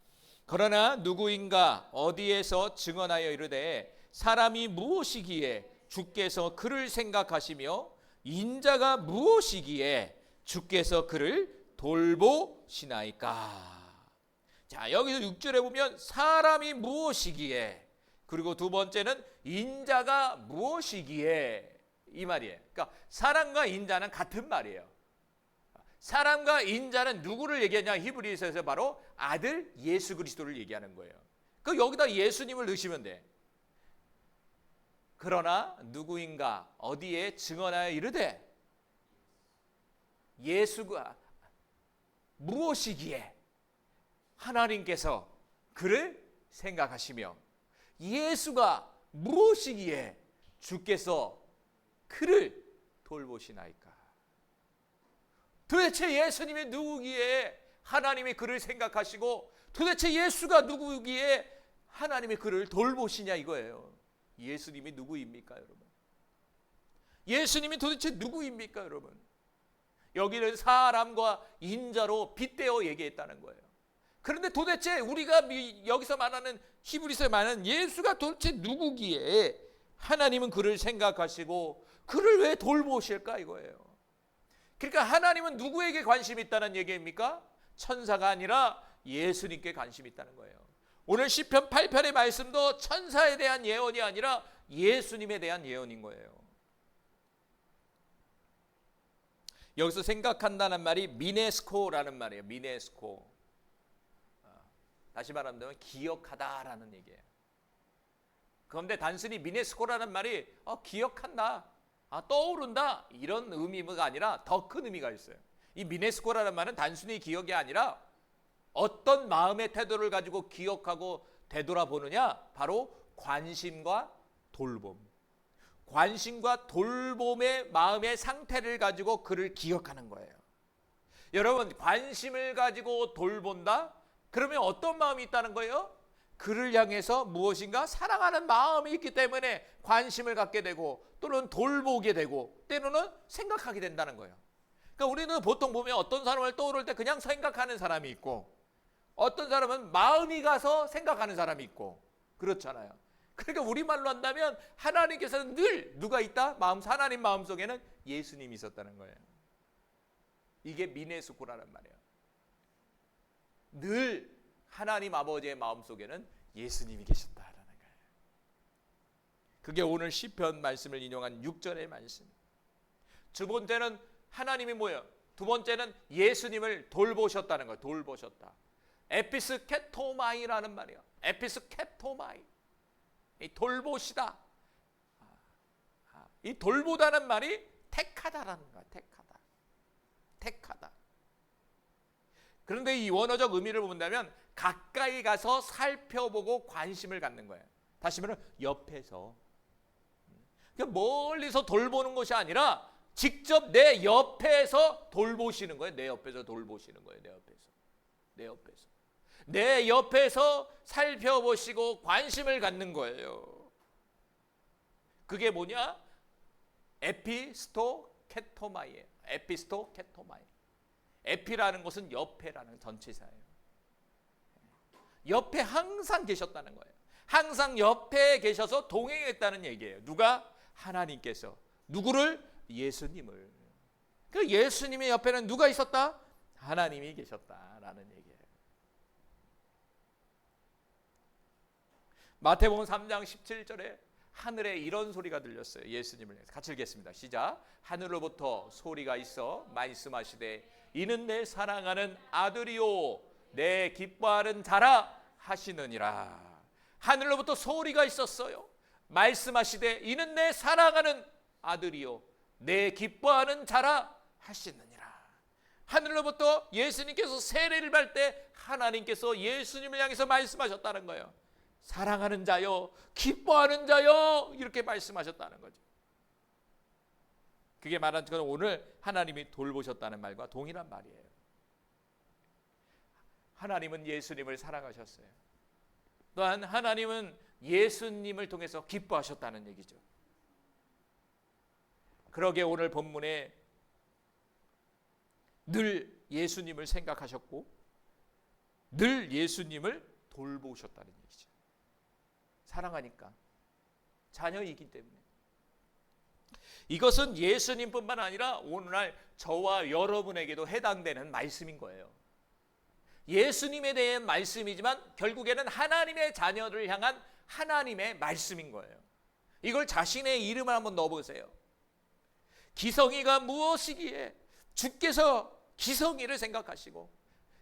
그러나 누구인가 어디에서 증언하여 이르되 사람이 무엇이기에 주께서 그를 생각하시며 인자가 무엇이기에 주께서 그를 돌보시나이까. 자, 여기서 6절에 보면 사람이 무엇이기에, 그리고 두 번째는 인자가 무엇이기에, 이 말이에요. 그러니까 사람과 인자는 같은 말이에요. 사람과 인자는 누구를 얘기하냐, 히브리서에서 바로 아들 예수 그리스도를 얘기하는 거예요. 그 여기다 예수님을 넣으시면 돼. 그러나 누구인가 어디에 증언하여 이르되 예수가 무엇이기에 하나님께서 그를 생각하시며 예수가 무엇이기에 주께서 그를 돌보시나이까. 도대체 예수님이 누구기에 하나님이 그를 생각하시고 도대체 예수가 누구기에 하나님이 그를 돌보시냐 이거예요. 예수님이 누구입니까 여러분? 예수님이 도대체 누구입니까 여러분? 여기는 사람과 인자로 빗대어 얘기했다는 거예요. 그런데 도대체 우리가 여기서 말하는 히브리서에 말하는 예수가 도대체 누구기에 하나님은 그를 생각하시고 그를 왜 돌보실까 이거예요. 그러니까 하나님은 누구에게 관심이 있다는 얘기입니까? 천사가 아니라 예수님께 관심이 있다는 거예요. 오늘 시편 8편의 말씀도 천사에 대한 예언이 아니라 예수님에 대한 예언인 거예요. 여기서 생각한다는 말이 미네스코라는 말이에요. 미네스코. 다시 말하면 기억하다라는 얘기예요. 그런데 단순히 미네스코라는 말이 기억한다, 떠오른다 이런 의미가 아니라 더 큰 의미가 있어요. 이 미네스코라는 말은 단순히 기억이 아니라 어떤 마음의 태도를 가지고 기억하고 되돌아보느냐, 바로 관심과 돌봄. 관심과 돌봄의 마음의 상태를 가지고 그를 기억하는 거예요. 여러분, 관심을 가지고 돌본다? 그러면 어떤 마음이 있다는 거예요? 그를 향해서 무엇인가 사랑하는 마음이 있기 때문에 관심을 갖게 되고 또는 돌보게 되고 때로는 생각하게 된다는 거예요. 그러니까 우리는 보통 보면 어떤 사람을 떠오를 때 그냥 생각하는 사람이 있고 어떤 사람은 마음이 가서 생각하는 사람이 있고 그렇잖아요. 그러니까 우리말로 한다면 하나님께서는 늘 누가 있다? 하나님 마음속에는 예수님이 있었다는 거예요. 이게 미네스코라는 말이에요. 늘 하나님 아버지의 마음속에는 예수님이 계셨다라는 거예요. 그게 오늘 시편 말씀을 인용한 6절의 말씀. 두 번째는 하나님이 뭐예요? 두 번째는 예수님을 돌보셨다는 거예요. 돌보셨다. 에피스케토마이라는 말이에요. 에피스케토마이. 이 돌보시다. 이 돌보다는 말이 택하다라는 거야. 택하다. 그런데 이 원어적 의미를 본다면 가까이 가서 살펴보고 관심을 갖는 거예요. 다시 말하면 옆에서. 그러니까 멀리서 돌보는 것이 아니라 직접 내 옆에서 돌보시는 거예요. 내 옆에서 돌보시는 거예요. 내 옆에서 살펴보시고 관심을 갖는 거예요. 그게 뭐냐? 에피스토케토마이예요. 에피스토케토마이. 에피라는 것은 옆에라는 전치사예요. 옆에 항상 계셨다는 거예요. 항상 옆에 계셔서 동행했다는 얘기예요. 누가? 하나님께서. 누구를? 예수님을. 그 예수님의 옆에는 누가 있었다? 하나님이 계셨다라는 얘기예요. 마태복음 3장 17절에 하늘에 이런 소리가 들렸어요. 예수님을 위해서. 같이 읽겠습니다. 시작. 하늘로부터 소리가 있어 말씀하시되 이는 내 사랑하는 아들이요 내 기뻐하는 자라 하시느니라. 하늘로부터 소리가 있었어요. 말씀하시되 이는 내 사랑하는 아들이요 내 기뻐하는 자라 하시느니라. 하늘로부터 예수님께서 세례를 받을 때 하나님께서 예수님을 향해서 말씀하셨다는 거예요. 사랑하는 자요, 기뻐하는 자요, 이렇게 말씀하셨다는 거죠. 그게 말한 것은 오늘 하나님이 돌보셨다는 말과 동일한 말이에요. 하나님은 예수님을 사랑하셨어요. 또한 하나님은 예수님을 통해서 기뻐하셨다는 얘기죠. 그러게 오늘 본문에 늘 예수님을 생각하셨고 늘 예수님을 돌보셨다는 얘기죠. 사랑하니까, 자녀이기 때문에. 이것은 예수님뿐만 아니라 오늘날 저와 여러분에게도 해당되는 말씀인 거예요. 예수님에 대한 말씀이지만 결국에는 하나님의 자녀를 향한 하나님의 말씀인 거예요. 이걸 자신의 이름을 한번 넣어보세요. 기성이가 무엇이기에 주께서 기성이를 생각하시고,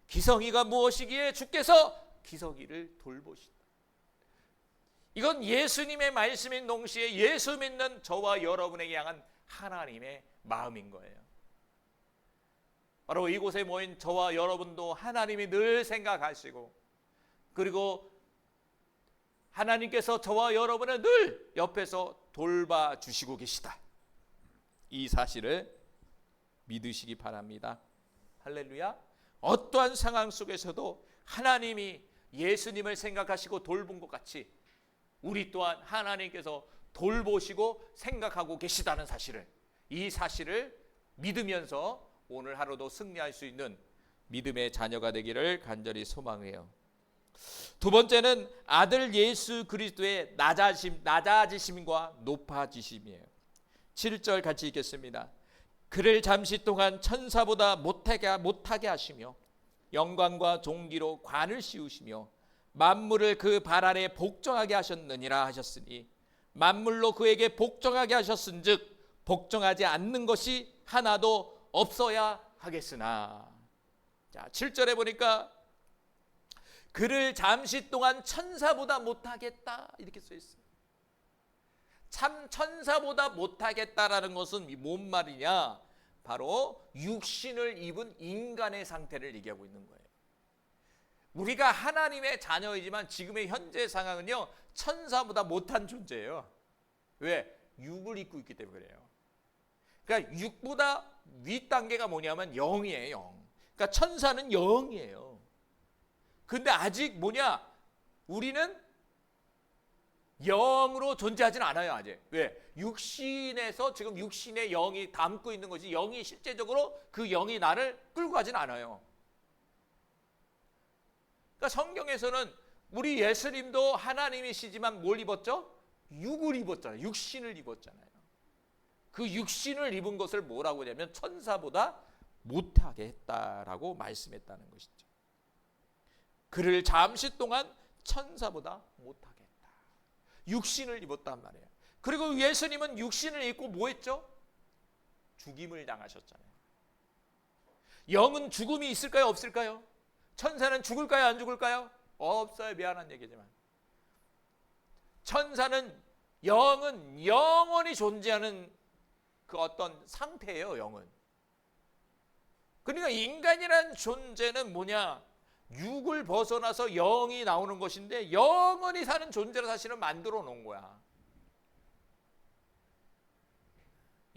기성이가 무엇이기에 주께서 기성이를 돌보신다. 이건 예수님의 말씀인 동시에 예수 믿는 저와 여러분에게 향한 하나님의 마음인 거예요. 바로 이곳에 모인 저와 여러분도 하나님이 늘 생각하시고, 그리고 하나님께서 저와 여러분을 늘 옆에서 돌봐주시고 계시다. 이 사실을 믿으시기 바랍니다. 할렐루야. 어떠한 상황 속에서도 하나님이 예수님을 생각하시고 돌본 것 같이 우리 또한 하나님께서 돌보시고 생각하고 계시다는 사실을, 이 사실을 믿으면서 오늘 하루도 승리할 수 있는 믿음의 자녀가 되기를 간절히 소망해요. 두 번째는 아들 예수 그리스도의 낮아지심과 높아지심이에요. 7절 같이 읽겠습니다. 그를 잠시 동안 천사보다 못하게 하시며 영광과 존귀로 관을 씌우시며 만물을 그 발 아래 복종하게 하셨느니라 하셨으니, 만물로 그에게 복종하게 하셨은즉 복종하지 않는 것이 하나도 없어야 하겠으나. 자, 7절에 보니까 그를 잠시 동안 천사보다 못하겠다 이렇게 써 있어요. 참 천사보다 못하겠다라는 것은 뭔 말이냐? 바로 육신을 입은 인간의 상태를 얘기하고 있는 거예요. 우리가 하나님의 자녀이지만 지금의 현재 상황은요, 천사보다 못한 존재예요. 왜? 육을 입고 있기 때문에 그래요. 그러니까 육보다 윗 단계가 뭐냐면 영이에요. 영. 그러니까 천사는 영이에요. 근데 아직 뭐냐? 우리는 영으로 존재하지는 않아요. 아직. 왜? 육신에서 지금 육신의 영이 담고 있는 것이, 영이 실제적으로 그 영이 나를 끌고 가지는 않아요. 그러니까 성경에서는 우리 예수님도 하나님이시지만 뭘 입었죠? 육을 입었잖아요. 육신을 입었잖아요. 그 육신을 입은 것을 뭐라고 하냐면 천사보다 못하게 했다라고 말씀했다는 것이죠. 그를 잠시 동안 천사보다 못하게 했다. 육신을 입었단 말이에요. 그리고 예수님은 육신을 입고 뭐 했죠? 죽임을 당하셨잖아요. 영은 죽음이 있을까요? 없을까요? 천사는 죽을까요? 안 죽을까요? 없어요. 미안한 얘기지만. 천사는, 영은 영원히 존재하는 그 어떤 상태예요. 영은. 그러니까 인간이란 존재는 뭐냐? 육을 벗어나서 영이 나오는 것인데 영원히 사는 존재로 사실은 만들어 놓은 거야.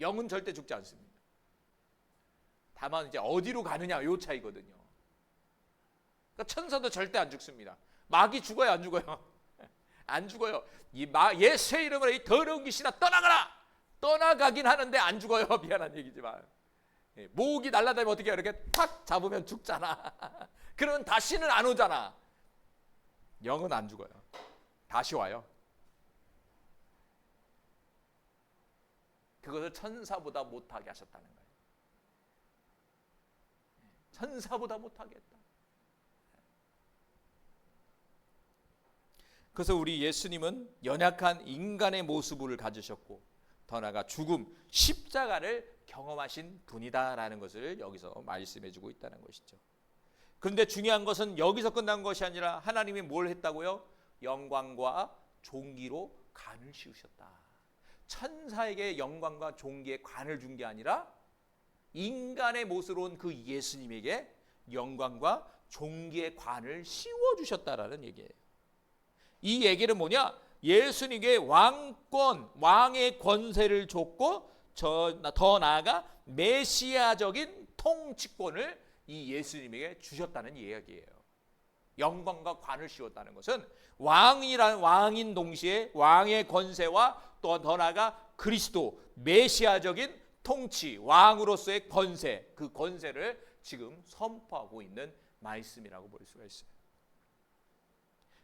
영은 절대 죽지 않습니다. 다만 이제 어디로 가느냐 요 차이거든요. 그러니까 천사도 절대 안 죽습니다. 마귀 죽어요, 안 죽어요? 안 죽어요. 예수의 이름으로 이 더러운 귀신아 떠나가라! 떠나가긴 하는데 안 죽어요. 미안한 얘기지만. 모기 날아다니면 어떻게 해요? 이렇게 탁 잡으면 죽잖아. 그러면 다시는 안 오잖아. 영은 안 죽어요. 다시 와요. 그것을 천사보다 못하게 하셨다는 거예요. 천사보다 못하게 했다. 그래서 우리 예수님은 연약한 인간의 모습을 가지셨고 더 나아가 죽음, 십자가를 경험하신 분이다라는 것을 여기서 말씀해주고 있다는 것이죠. 그런데 중요한 것은 여기서 끝난 것이 아니라 하나님이 뭘 했다고요? 영광과 존귀로 관을 씌우셨다. 천사에게 영광과 존귀의 관을 준 게 아니라 인간의 모습으로 온 그 예수님에게 영광과 존귀의 관을 씌워주셨다라는 얘기예요. 이 얘기는 뭐냐? 예수님에게 왕권, 왕의 권세를 줬고 더 나아가 메시아적인 통치권을 이 예수님에게 주셨다는 이야기예요. 영광과 관을 씌웠다는 것은 왕인 동시에 왕의 권세와 또 더 나아가 그리스도 메시아적인 통치, 왕으로서의 권세, 그 권세를 지금 선포하고 있는 말씀이라고 볼 수가 있어요.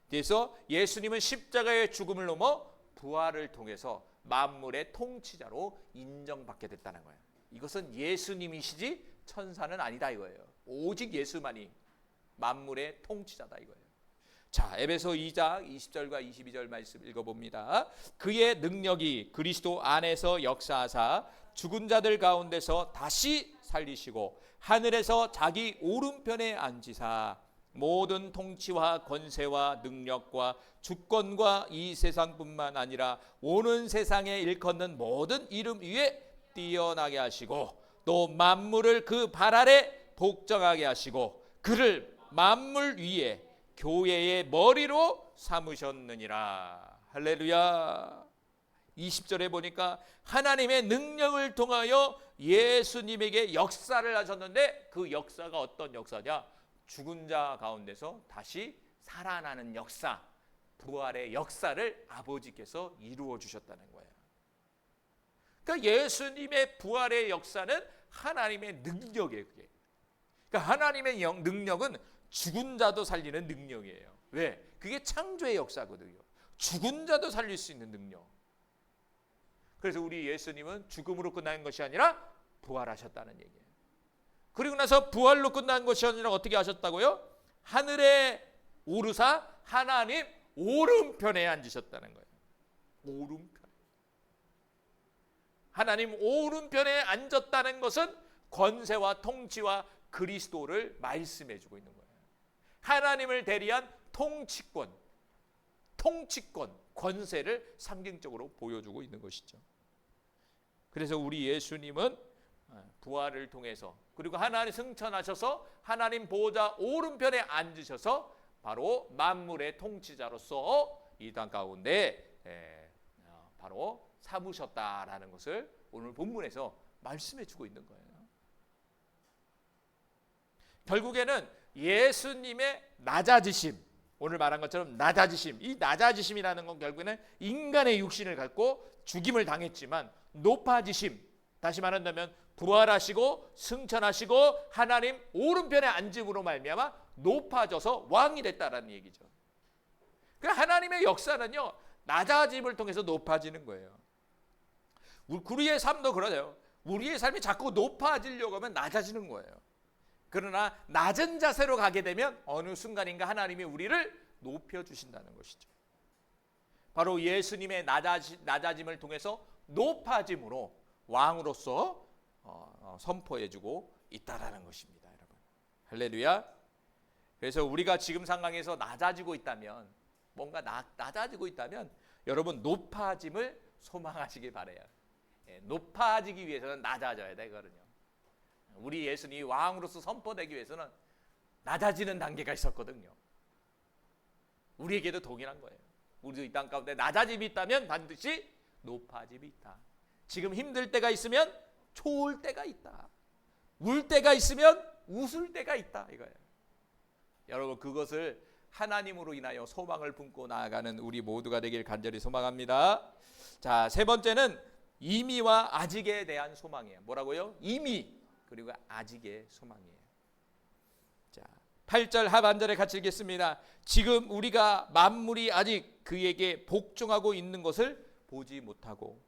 그래서 예수님은 십자가의 죽음을 넘어 부활을 통해서 만물의 통치자로 인정받게 됐다는 거예요. 이것은 예수님이시지 천사는 아니다 이거예요. 오직 예수만이 만물의 통치자다 이거예요. 자, 에베소 2장 20절과 22절 말씀 읽어봅니다. 그의 능력이 그리스도 안에서 역사하사 죽은 자들 가운데서 다시 살리시고 하늘에서 자기 오른편에 앉으사 모든 통치와 권세와 능력과 주권과 이 세상뿐만 아니라 오는 세상에 일컫는 모든 이름 위에 뛰어나게 하시고 또 만물을 그 발 아래 복종하게 하시고 그를 만물 위에 교회의 머리로 삼으셨느니라. 할렐루야. 20절에 보니까 하나님의 능력을 통하여 예수님에게 역사를 하셨는데 그 역사가 어떤 역사냐? 죽은 자 가운데서 다시 살아나는 역사, 부활의 역사를 아버지께서 이루어 주셨다는 거예요. 그러니까 예수님의 부활의 역사는 하나님의 능력이에요. 그게. 그러니까 하나님의 능력은 죽은 자도 살리는 능력이에요. 왜? 그게 창조의 역사거든요. 죽은 자도 살릴 수 있는 능력. 그래서 우리 예수님은 죽음으로 끝난 것이 아니라 부활하셨다는 얘기예요. 그리고 나서 부활로 끝난 것이 아니라 어떻게 하셨다고요? 하늘에 오르사 하나님 오른편에 앉으셨다는 거예요. 오른편. 하나님 오른편에 앉았다는 것은 권세와 통치와 그리스도를 말씀해 주고 있는 거예요. 하나님을 대리한 통치권, 권세를 상징적으로 보여주고 있는 것이죠. 그래서 우리 예수님은 부활을 통해서 그리고 하나님 승천하셔서 하나님 보좌 오른편에 앉으셔서 바로 만물의 통치자로서 이 땅 가운데 바로 삼으셨다라는 것을 오늘 본문에서 말씀해 주고 있는 거예요. 결국에는 예수님의 낮아지심, 오늘 말한 것처럼 낮아지심, 이 낮아지심이라는 건 결국에는 인간의 육신을 갖고 죽임을 당했지만 높아지심, 다시 말한다면 부활하시고 승천하시고 하나님 오른편에 앉음으로 말미암아 높아져서 왕이 됐다라는 얘기죠. 그러니까 하나님의 역사는요, 낮아짐을 통해서 높아지는 거예요. 우리의 삶도 그러네요. 우리의 삶이 자꾸 높아지려고 하면 낮아지는 거예요. 그러나 낮은 자세로 가게 되면 어느 순간인가 하나님이 우리를 높여주신다는 것이죠. 바로 예수님의 낮아짐을 통해서 높아짐으로 왕으로서 선포해주고 있다라는 것입니다, 여러분. 할렐루야. 그래서 우리가 지금 상황에서 낮아지고 있다면, 뭔가 낮아지고 있다면 여러분 높아짐을 소망하시기 바라요. 높아지기 위해서는 낮아져야 되거든요. 우리 예수님이 왕으로서 선포되기 위해서는 낮아지는 단계가 있었거든요. 우리에게도 동일한 거예요. 우리도 이 땅 가운데 낮아짐이 있다면 반드시 높아짐이 있다. 지금 힘들 때가 있으면 좋을 때가 있다. 울 때가 있으면 웃을 때가 있다 이거예요. 여러분 그것을 하나님으로 인하여 소망을 품고 나아가는 우리 모두가 되길 간절히 소망합니다. 자, 세 번째는 이미와 아직에 대한 소망이에요. 뭐라고요? 이미 그리고 아직의 소망이에요. 자, 8절 하반절에 같이 읽겠습니다. 지금 우리가 만물이 아직 그에게 복종하고 있는 것을 보지 못하고,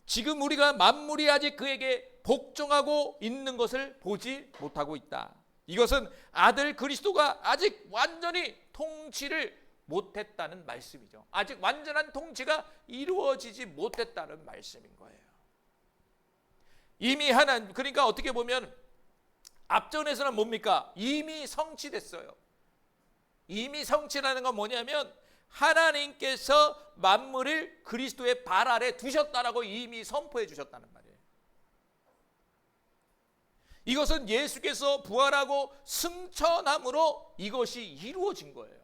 지금 우리가 만물이 아직 그에게 복종하고 있는 것을 보지 못하고 있다. 이것은 아들 그리스도가 아직 완전히 통치를 못했다는 말씀이죠. 아직 완전한 통치가 이루어지지 못했다는 말씀인 거예요. 이미 하나님, 그러니까 어떻게 보면 앞전에서는 뭡니까? 이미 성취됐어요. 이미 성취라는 건 뭐냐면 하나님께서 만물을 그리스도의 발 아래 두셨다라고 이미 선포해 주셨다는 말이에요. 이것은 예수께서 부활하고 승천함으로 이것이 이루어진 거예요.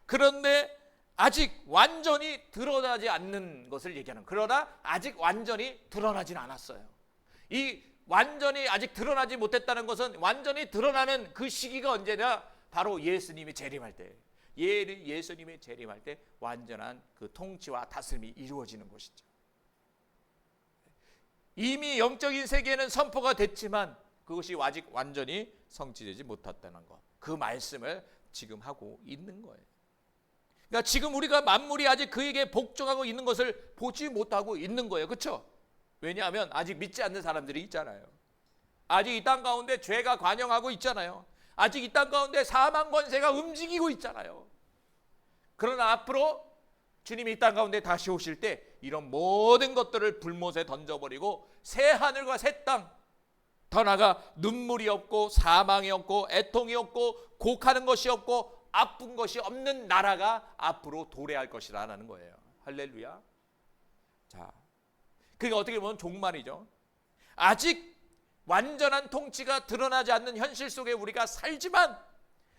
그런데 아직 완전히 드러나지 않는 것을 얘기하는, 그러나 아직 완전히 드러나진 않았어요. 이 완전히 아직 드러나지 못했다는 것은 완전히 드러나는 그 시기가 언제냐? 바로 예수님이 재림할 때, 예수님이 재림할 때 완전한 그 통치와 다스림이 이루어지는 것이죠. 이미 영적인 세계는 선포가 됐지만 그것이 아직 완전히 성취되지 못했다는 것, 그 말씀을 지금 하고 있는 거예요. 그러니까 지금 우리가 만물이 아직 그에게 복종하고 있는 것을 보지 못하고 있는 거예요. 그렇죠? 왜냐하면 아직 믿지 않는 사람들이 있잖아요. 아직 이 땅 가운데 죄가 관영하고 있잖아요. 아직 이 땅 가운데 사망 권세가 움직이고 있잖아요. 그러나 앞으로 주님이 이 땅 가운데 다시 오실 때 이런 모든 것들을 불못에 던져버리고 새 하늘과 새 땅, 더 나아가 눈물이 없고 사망이 없고 애통이 없고 곡하는 것이 없고 아픈 것이 없는 나라가 앞으로 도래할 것이라는 거예요. 할렐루야. 자, 그게 어떻게 보면 종말이죠. 아직 완전한 통치가 드러나지 않는 현실 속에 우리가 살지만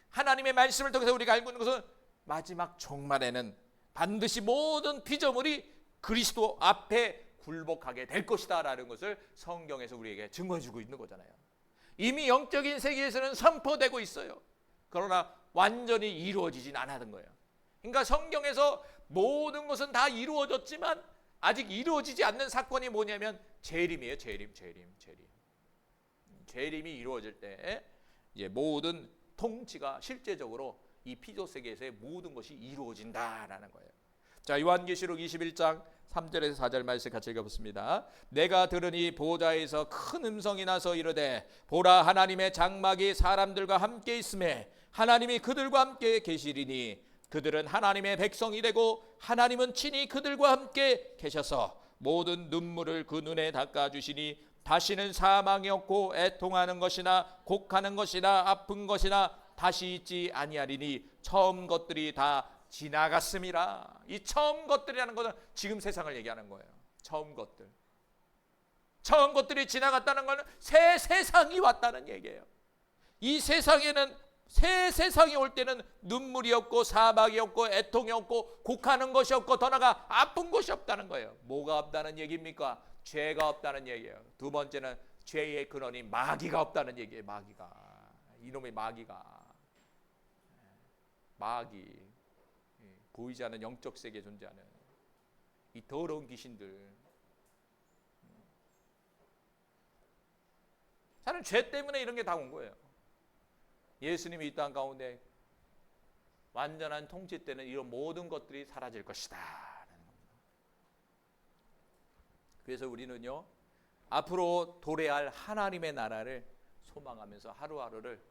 하나님의 말씀을 통해서 우리가 알고 있는 것은 마지막 종말에는 반드시 모든 피조물이 그리스도 앞에 굴복하게 될 것이다 라는 것을 성경에서 우리에게 증거해주고 있는 거잖아요. 이미 영적인 세계에서는 선포되고 있어요. 그러나 완전히 이루어지진 않았던 거예요. 그러니까 성경에서 모든 것은 다 이루어졌지만 아직 이루어지지 않는 사건이 뭐냐면 재림이에요. 재림이 이루어질 때 이제 모든 통치가 실제적으로 이 피조 세계에서의 모든 것이 이루어진다라는 거예요. 자, 요한계시록 21장 3절에서 4절 말씀 같이 읽어보겠습니다. 내가 들으니 보좌에서 큰 음성이 나서 이르되 보라, 하나님의 장막이 사람들과 함께 있음에 하나님이 그들과 함께 계시리니 그들은 하나님의 백성이 되고 하나님은 친히 그들과 함께 계셔서 모든 눈물을 그 눈에 닦아주시니 다시는 사망이 없고 애통하는 것이나 곡하는 것이나 아픈 것이나 다시 있지 아니하리니 처음 것들이 다 지나갔음이라. 이 처음 것들이라는 것은 지금 세상을 얘기하는 거예요. 처음 것들이 지나갔다는 것은 새 세상이 왔다는 얘기예요. 이 세상에는 새 세상이 올 때는 눈물이 없고 사막이 없고 애통이 없고 곡하는 것이 없고 더 나아가 아픈 것이 없다는 거예요. 뭐가 없다는 얘기입니까? 죄가 없다는 얘기예요. 두 번째는 죄의 근원인 마귀가 없다는 얘기예요. 이놈의 마귀가, 보이지 않는 영적 세계에 존재하는 이 더러운 귀신들. 사실 죄 때문에 이런 게 다 온 거예요. 예수님이 이 땅 가운데 완전한 통치 때는 이런 모든 것들이 사라질 것이다. 그래서 우리는요, 앞으로 도래할 하나님의 나라를 소망하면서 하루하루를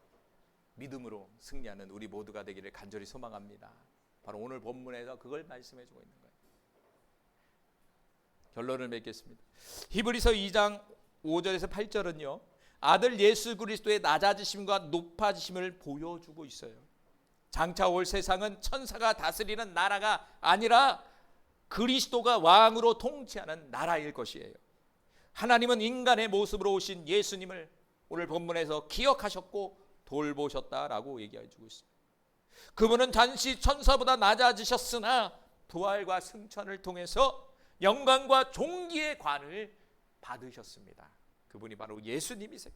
믿음으로 승리하는 우리 모두가 되기를 간절히 소망합니다. 바로 오늘 본문에서 그걸 말씀해 주고 있는 거예요. 결론을 맺겠습니다. 히브리서 2장 5절에서 8절은요, 아들 예수 그리스도의 낮아지심과 높아지심을 보여주고 있어요. 장차 올 세상은 천사가 다스리는 나라가 아니라 그리스도가 왕으로 통치하는 나라일 것이에요. 하나님은 인간의 모습으로 오신 예수님을 오늘 본문에서 기억하셨고 돌보셨다라고 얘기해 주고 있습니다. 그분은 단시 천사보다 낮아지셨으나 부활과 승천을 통해서 영광과 존귀의 관을 받으셨습니다. 그분이 바로 예수님이세요.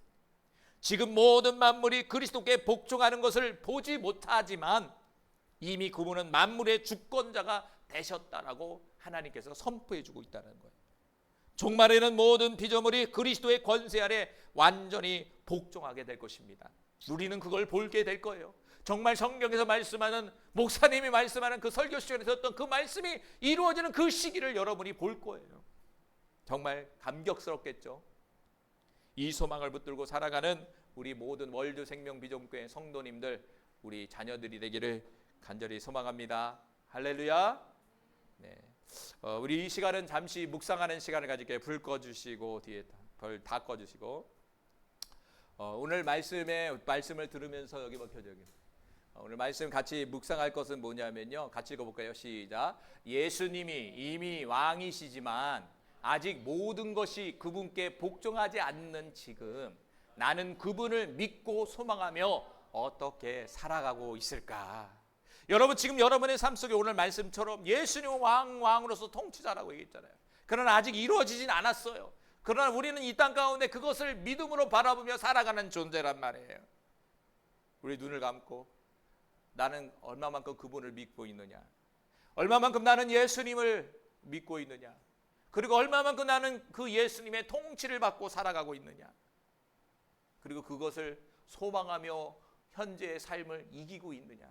지금 모든 만물이 그리스도께 복종하는 것을 보지 못하지만 이미 그분은 만물의 주권자가 되셨다라고 하나님께서 선포해 주고 있다는 거예요. 종말에는 모든 피조물이 그리스도의 권세 아래 완전히 복종하게 될 것입니다. 우리는 그걸 보게 될 거예요. 정말 성경에서 말씀하는, 목사님이 말씀하는 그 설교 시간에서 어떤 그 말씀이 이루어지는 그 시기를 여러분이 볼 거예요. 정말 감격스럽겠죠. 이 소망을 붙들고 살아가는 우리 모든 월드 생명비전교회 성도님들, 우리 자녀들이 되기를 간절히 소망합니다. 할렐루야. 네. 우리 이 시간은 잠시 묵상하는 시간을 가질게요. 불 꺼주시고 뒤에 불 다 꺼주시고, 오늘 말씀을 들으면서 여기 켜져 여기. 오늘 말씀 같이 묵상할 것은 뭐냐면요, 같이 읽어볼까요? 시작. 예수님이 이미 왕이시지만 아직 모든 것이 그분께 복종하지 않는 지금 나는 그분을 믿고 소망하며 어떻게 살아가고 있을까? 여러분, 지금 여러분의 삶 속에 오늘 말씀처럼 예수님은 왕으로서 통치자라고 얘기했잖아요. 그러나 아직 이루어지진 않았어요. 그러나 우리는 이 땅 가운데 그것을 믿음으로 바라보며 살아가는 존재란 말이에요. 우리 눈을 감고 나는 얼마만큼 그분을 믿고 있느냐, 얼마만큼 나는 예수님을 믿고 있느냐, 그리고 얼마만큼 나는 그 예수님의 통치를 받고 살아가고 있느냐, 그리고 그것을 소망하며 현재의 삶을 이기고 있느냐.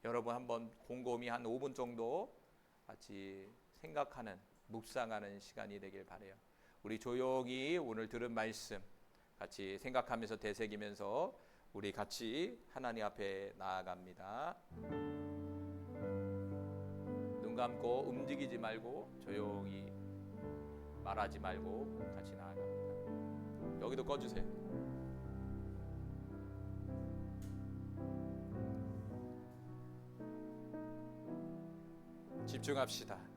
여러분 한번 곰곰이 한 5분 정도 같이 생각하는, 묵상하는 시간이 되길 바라요. 우리 조용히 오늘 들은 말씀 같이 생각하면서 되새기면서 우리 같이 하나님 앞에 나아갑니다. 눈 감고 움직이지 말고 조용히 말하지 말고 같이 나아갑니다. 여기도 꺼주세요. 집중합시다.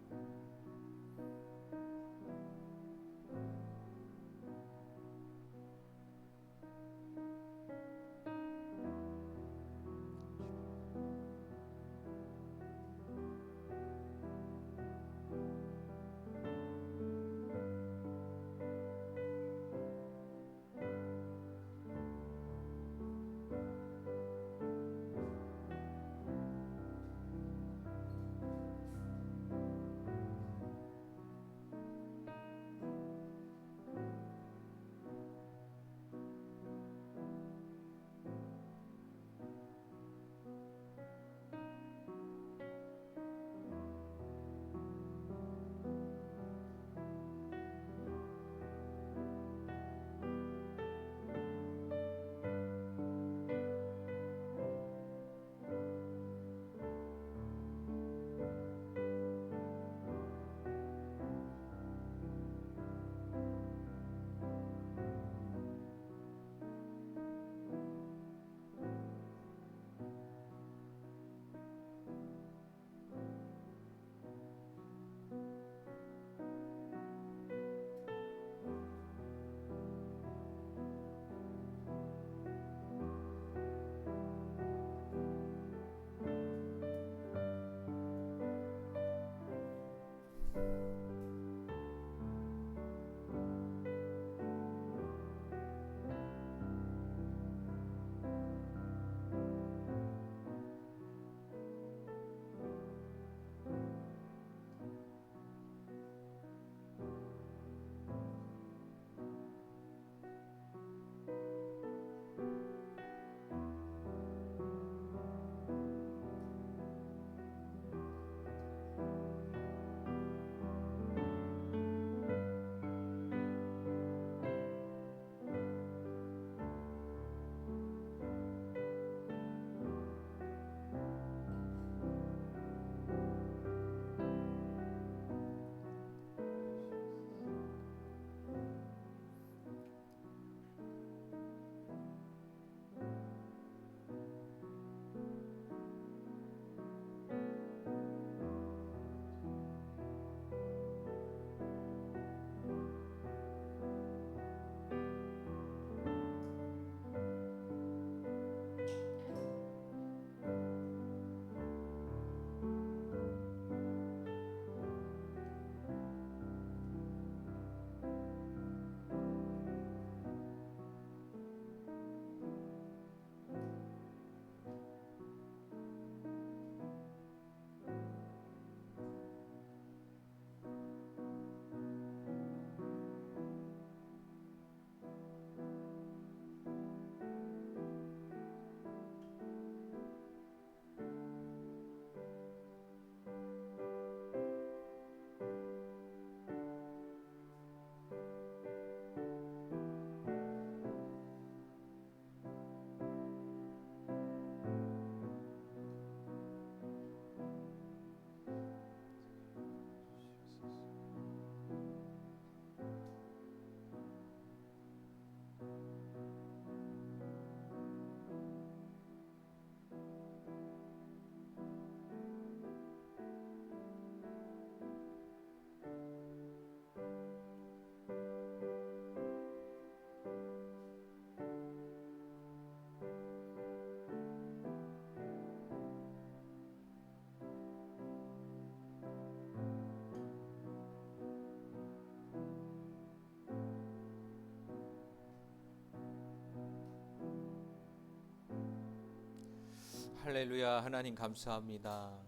할렐루야. 하나님 감사합니다.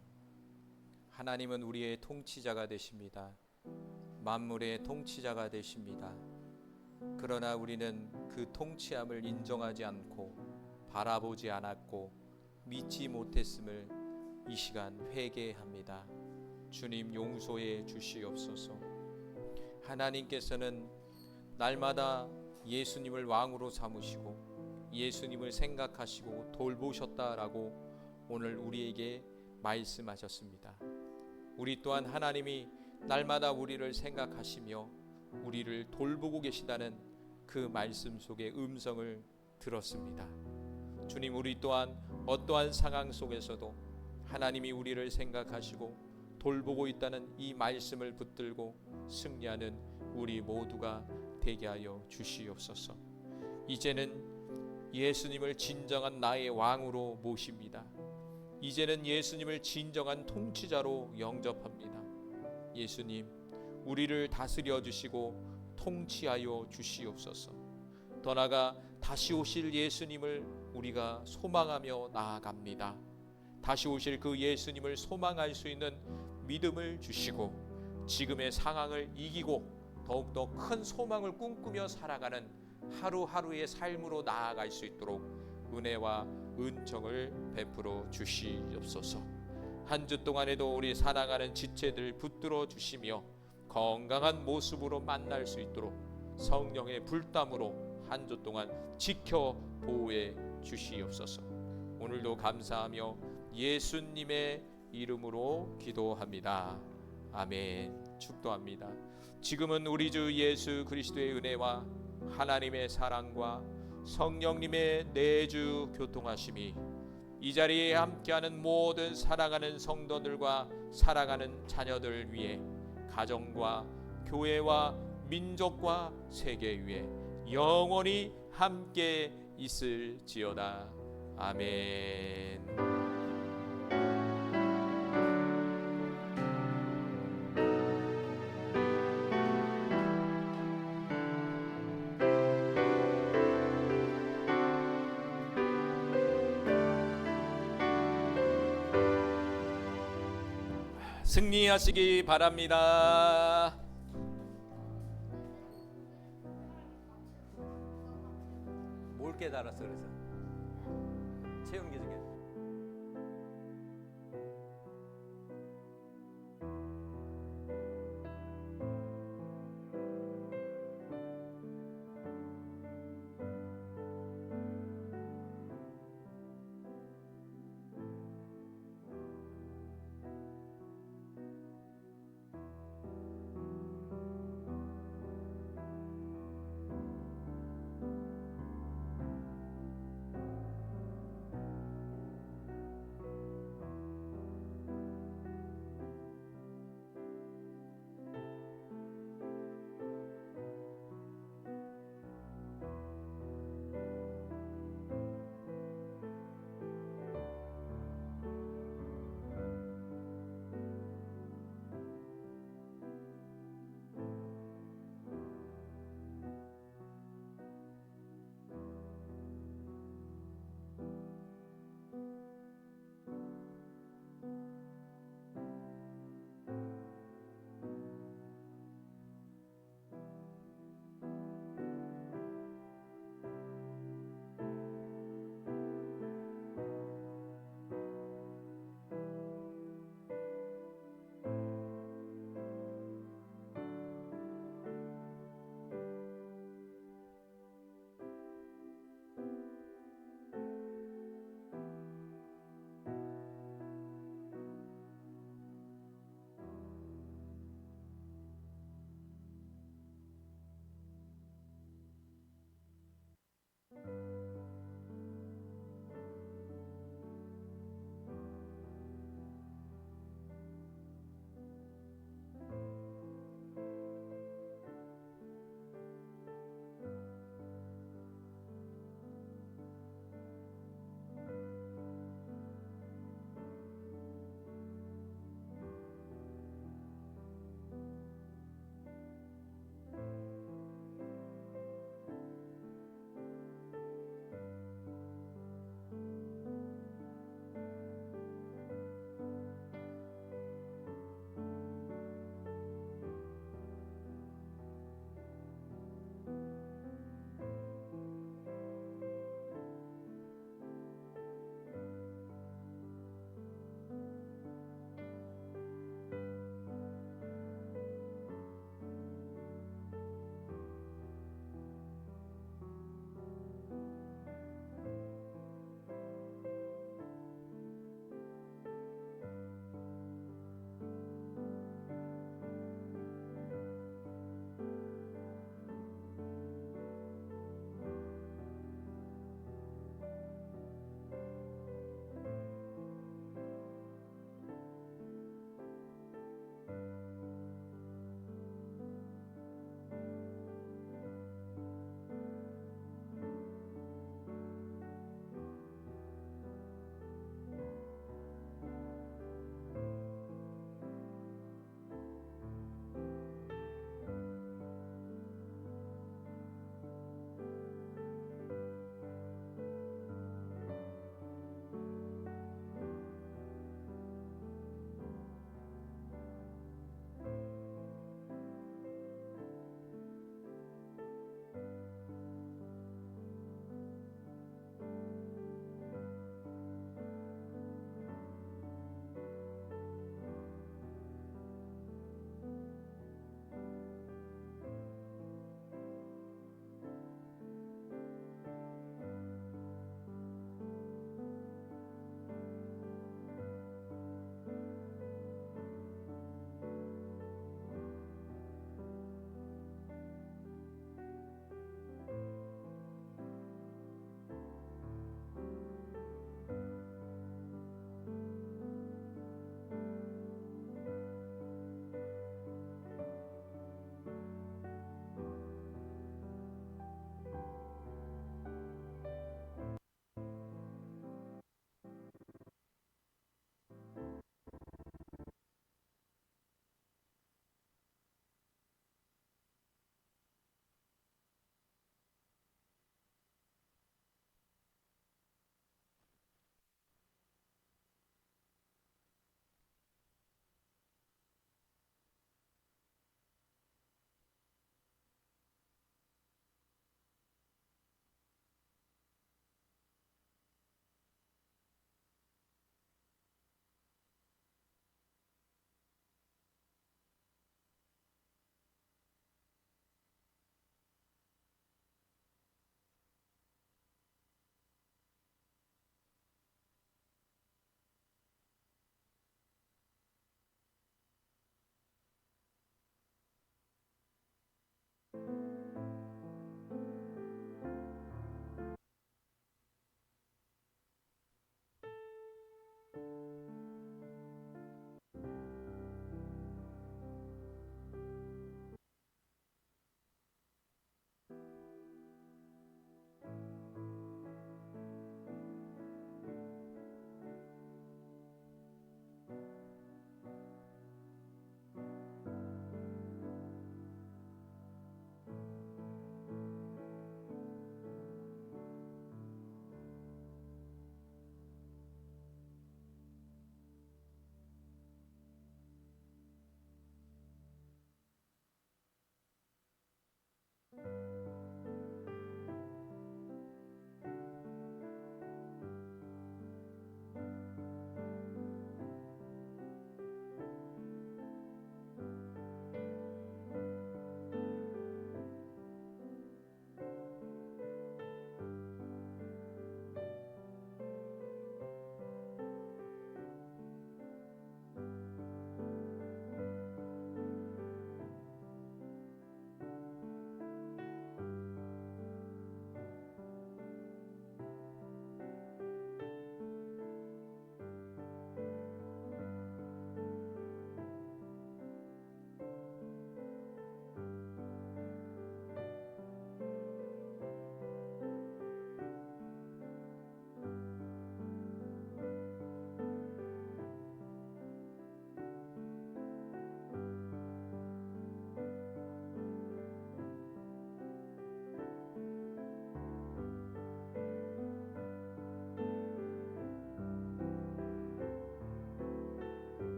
하나님은 우리의 통치자가 되십니다. 만물의 통치자가 되십니다. 그러나 우리는 그 통치함을 인정하지 않고 바라보지 않았고 믿지 못했음을 이 시간 회개합니다. 주님 용서해 주시옵소서. 하나님께서는 날마다 예수님을 왕으로 삼으시고 예수님을 생각하시고 돌보셨다라고 오늘 우리에게 말씀하셨습니다. 우리 또한 하나님이 날마다 우리를 생각하시며 우리를 돌보고 계시다는 그 말씀 속의 음성을 들었습니다. 주님, 우리 또한 어떠한 상황 속에서도 하나님이 우리를 생각하시고 돌보고 있다는 이 말씀을 붙들고 승리하는 우리 모두가 되게 하여 주시옵소서. 이제는 예수님을 진정한 나의 왕으로 모십니다. 이제는 예수님을 진정한 통치자로 영접합니다. 예수님, 우리를 다스려 주시고 통치하여 주시옵소서. 더 나아가 다시 오실 예수님을 우리가 소망하며 나아갑니다. 다시 오실 그 예수님을 소망할 수 있는 믿음을 주시고 지금의 상황을 이기고 더욱더 큰 소망을 꿈꾸며 살아가는 하루하루의 삶으로 나아갈 수 있도록 은혜와 은총을 베풀어 주시옵소서. 한 주 동안에도 우리 살아가는 지체들 붙들어 주시며 건강한 모습으로 만날 수 있도록 성령의 불담으로 한 주 동안 지켜 보호해 주시옵소서. 오늘도 감사하며 예수님의 이름으로 기도합니다. 아멘. 축도합니다. 지금은 우리 주 예수 그리스도의 은혜와 하나님의 사랑과 성령님의 내주 교통하심이 이 자리에 함께하는 모든 사랑하는 성도들과 사랑하는 자녀들 위해 가정과 교회와 민족과 세계 위에 영원히 함께 있을지어다. 아멘. 승리하시기 바랍니다. 뭘 깨달았어? 그래서 채우는 게 중요해.